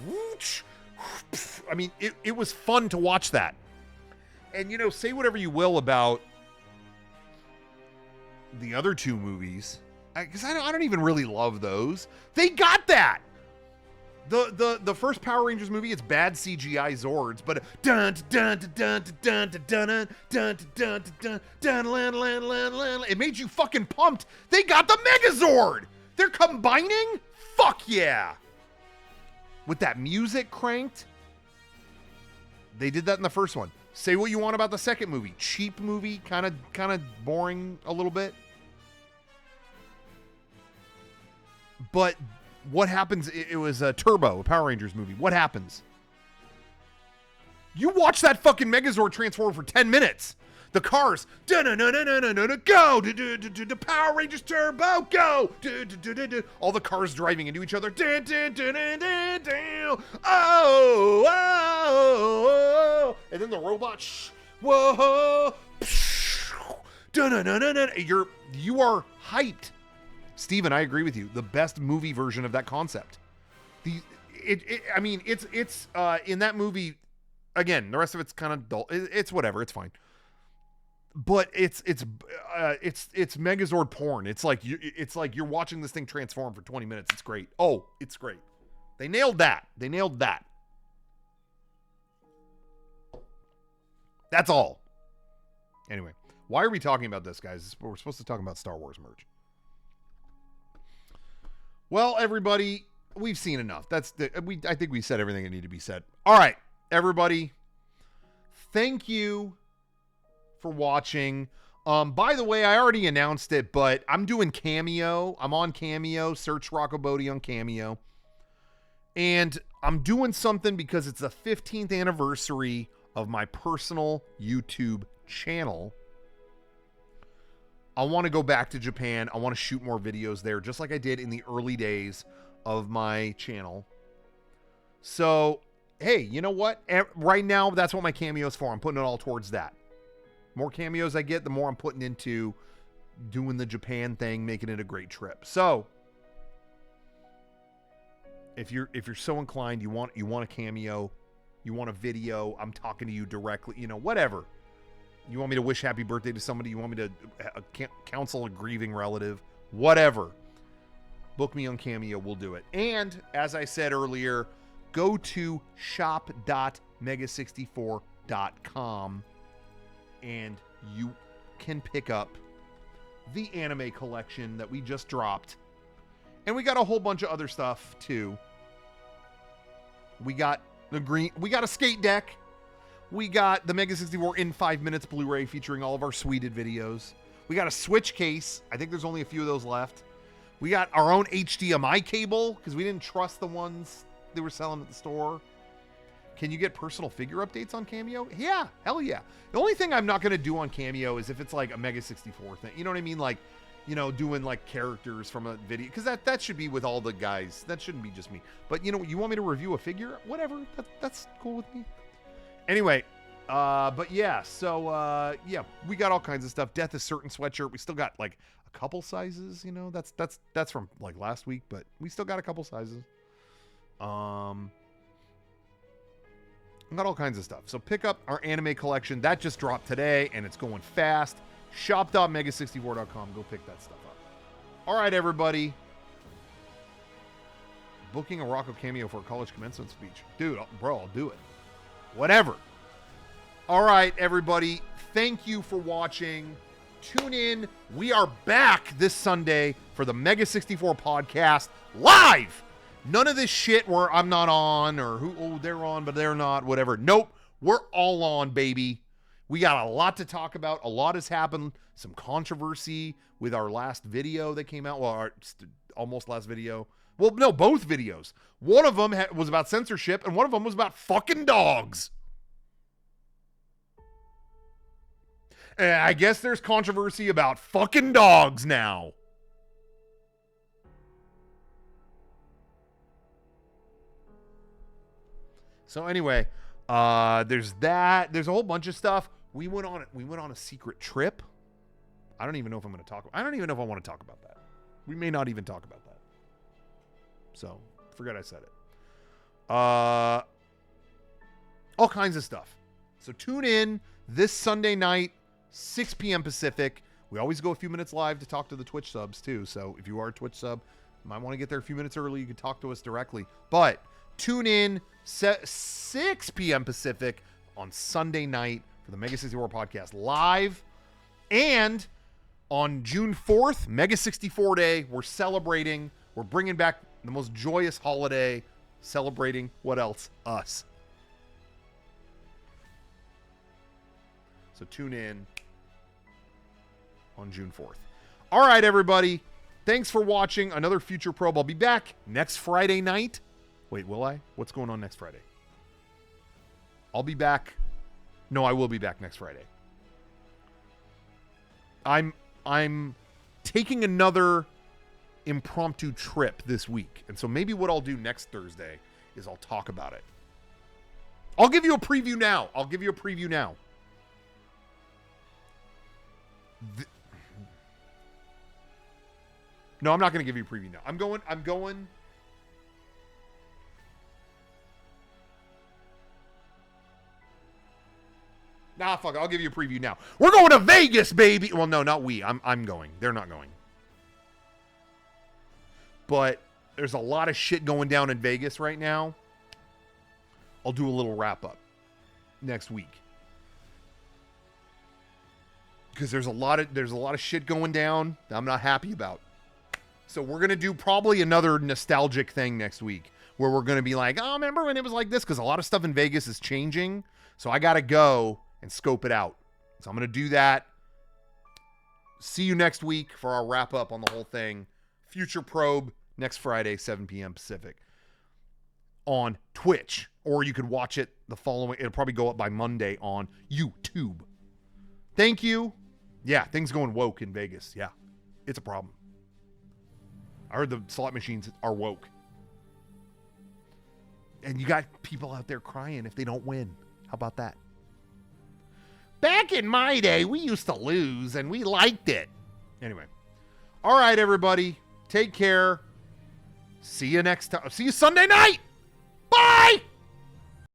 I mean, it was fun to watch that. And, you know, say whatever you will about the other 2 movies, because I don't even really love those. They got that. The first Power Rangers movie, it's bad CGI Zords, but it made you fucking pumped. They got the Megazord. They're combining? Fuck yeah. With that music cranked. They did that in the first one. Say what you want about the second movie. Cheap movie, kind of boring a little bit. But what happens? It was a Turbo, a Power Rangers movie. What happens? You watch that fucking Megazord transform for 10 minutes. The cars, go, the Power Rangers Turbo, go, all the cars driving into each other, oh, and then the robot, whoa, you are hyped. Steven, I agree with you. The best movie version of that concept. I mean, it's in that movie. Again, the rest of it's kind of dull. It's whatever. It's fine. But it's Megazord porn. It's like you're watching this thing transform for 20 minutes. It's great. Oh, it's great. They nailed that. That's all. Anyway, Why are we talking about this, guys? We're supposed to talk about Star Wars merch. Well, everybody, we've seen enough. I think we said everything that needed to be said. All right, everybody. Thank you for watching. By the way, I already announced it, but I'm doing Cameo. I'm on Cameo. Search Rocco Bodie on Cameo. And I'm doing something because it's the 15th anniversary of my personal YouTube channel. I want to go back to Japan. I want to shoot more videos there, just like I did in the early days of my channel. So, hey, you know what? Right now, that's what my Cameo is for. I'm putting it all towards that. More cameos I get, the more I'm putting into doing the Japan thing, making it a great trip. So, if you're so inclined, you want a cameo, you want a video, I'm talking to you directly, you know, whatever. You want me to wish happy birthday to somebody, you want me to counsel a grieving relative, whatever. Book me on Cameo, we'll do it. And as I said earlier, go to shop.mega64.com and you can pick up the anime collection that we just dropped. And we got a whole bunch of other stuff too. We got a skate deck. We got the Mega 64 in 5 minutes Blu-ray featuring all of our suited videos. We got a Switch case. I think there's only a few of those left. We got our own HDMI cable because we didn't trust the ones they were selling at the store. Can you get personal figure updates on Cameo? Yeah, hell yeah. The only thing I'm not going to do on Cameo is if it's like a Mega 64 thing. You know what I mean? Like, you know, doing like characters from a video. Because that should be with all the guys. That shouldn't be just me. But, you know, you want me to review a figure? Whatever. That's cool with me. Anyway, but yeah, so yeah, we got all kinds of stuff. Death is Certain sweatshirt. We still got like a couple sizes, you know. That's from like last week, but we still got a couple sizes. Got all kinds of stuff. So pick up our anime collection. That just dropped today and it's going fast. Shop.mega64.com. Go pick that stuff up. All right, everybody. Booking a Rocco Cameo for a college commencement speech. Dude, bro, I'll do it. Whatever. All right, everybody. Thank you for watching. Tune in. We are back this Sunday for the Mega 64 podcast live. None of this shit where I'm not on or they're on, but they're not, whatever. Nope. We're all on, baby. We got a lot to talk about. A lot has happened. Some controversy with our last video that came out. Well, our almost last video. Well, no, both videos. One of them was about censorship, and one of them was about fucking dogs. And I guess there's controversy about fucking dogs now. So anyway, there's that. There's a whole bunch of stuff. We went on a secret trip. I don't even know if I'm going to talk. I don't even know if I want to talk about that. We may not even talk about that. So, forget I said it. All kinds of stuff. So tune in this Sunday night, 6 p.m. Pacific. We always go a few minutes live to talk to the Twitch subs too. So if you are a Twitch sub, you might want to get there a few minutes early. You can talk to us directly. But tune in 6 p.m. Pacific on Sunday night for the Mega 64 podcast live. And on June 4th, Mega 64 Day, we're celebrating. We're bringing back the most joyous holiday, celebrating what else? Us. So tune in on June 4th. All right, everybody. Thanks for watching another FutureProbe. I'll be back next Friday night. Wait, will I? What's going on next Friday? I'll be back. No, I will be back next Friday. I'm taking another impromptu trip this week. And so maybe what I'll do next Thursday is I'll talk about it. I'll give you a preview now. No, I'm not going to give you a preview now. I'm going. Nah, fuck it. I'll give you a preview now. We're going to Vegas, baby. Well, no, not we. I'm going. They're not going. But there's a lot of shit going down in Vegas right now. I'll do a little wrap up next week. because there's a lot of shit going down that I'm not happy about. So we're gonna do probably another nostalgic thing next week where we're gonna be like, oh, remember when it was like this? Because a lot of stuff in Vegas is changing. So I gotta go and scope it out. So I'm gonna do that. See you next week for our wrap up on the whole thing. Future Probe next Friday, 7 p.m. Pacific on Twitch, or you could watch it the following. It'll probably go up by Monday on YouTube. Thank you. Yeah, things going woke in Vegas. Yeah, it's a problem. I heard the slot machines are woke. And you got people out there crying if they don't win. How about that? Back in my day, we used to lose and we liked it. Anyway. All right, everybody. Take care. See you next time. See you Sunday night. Bye.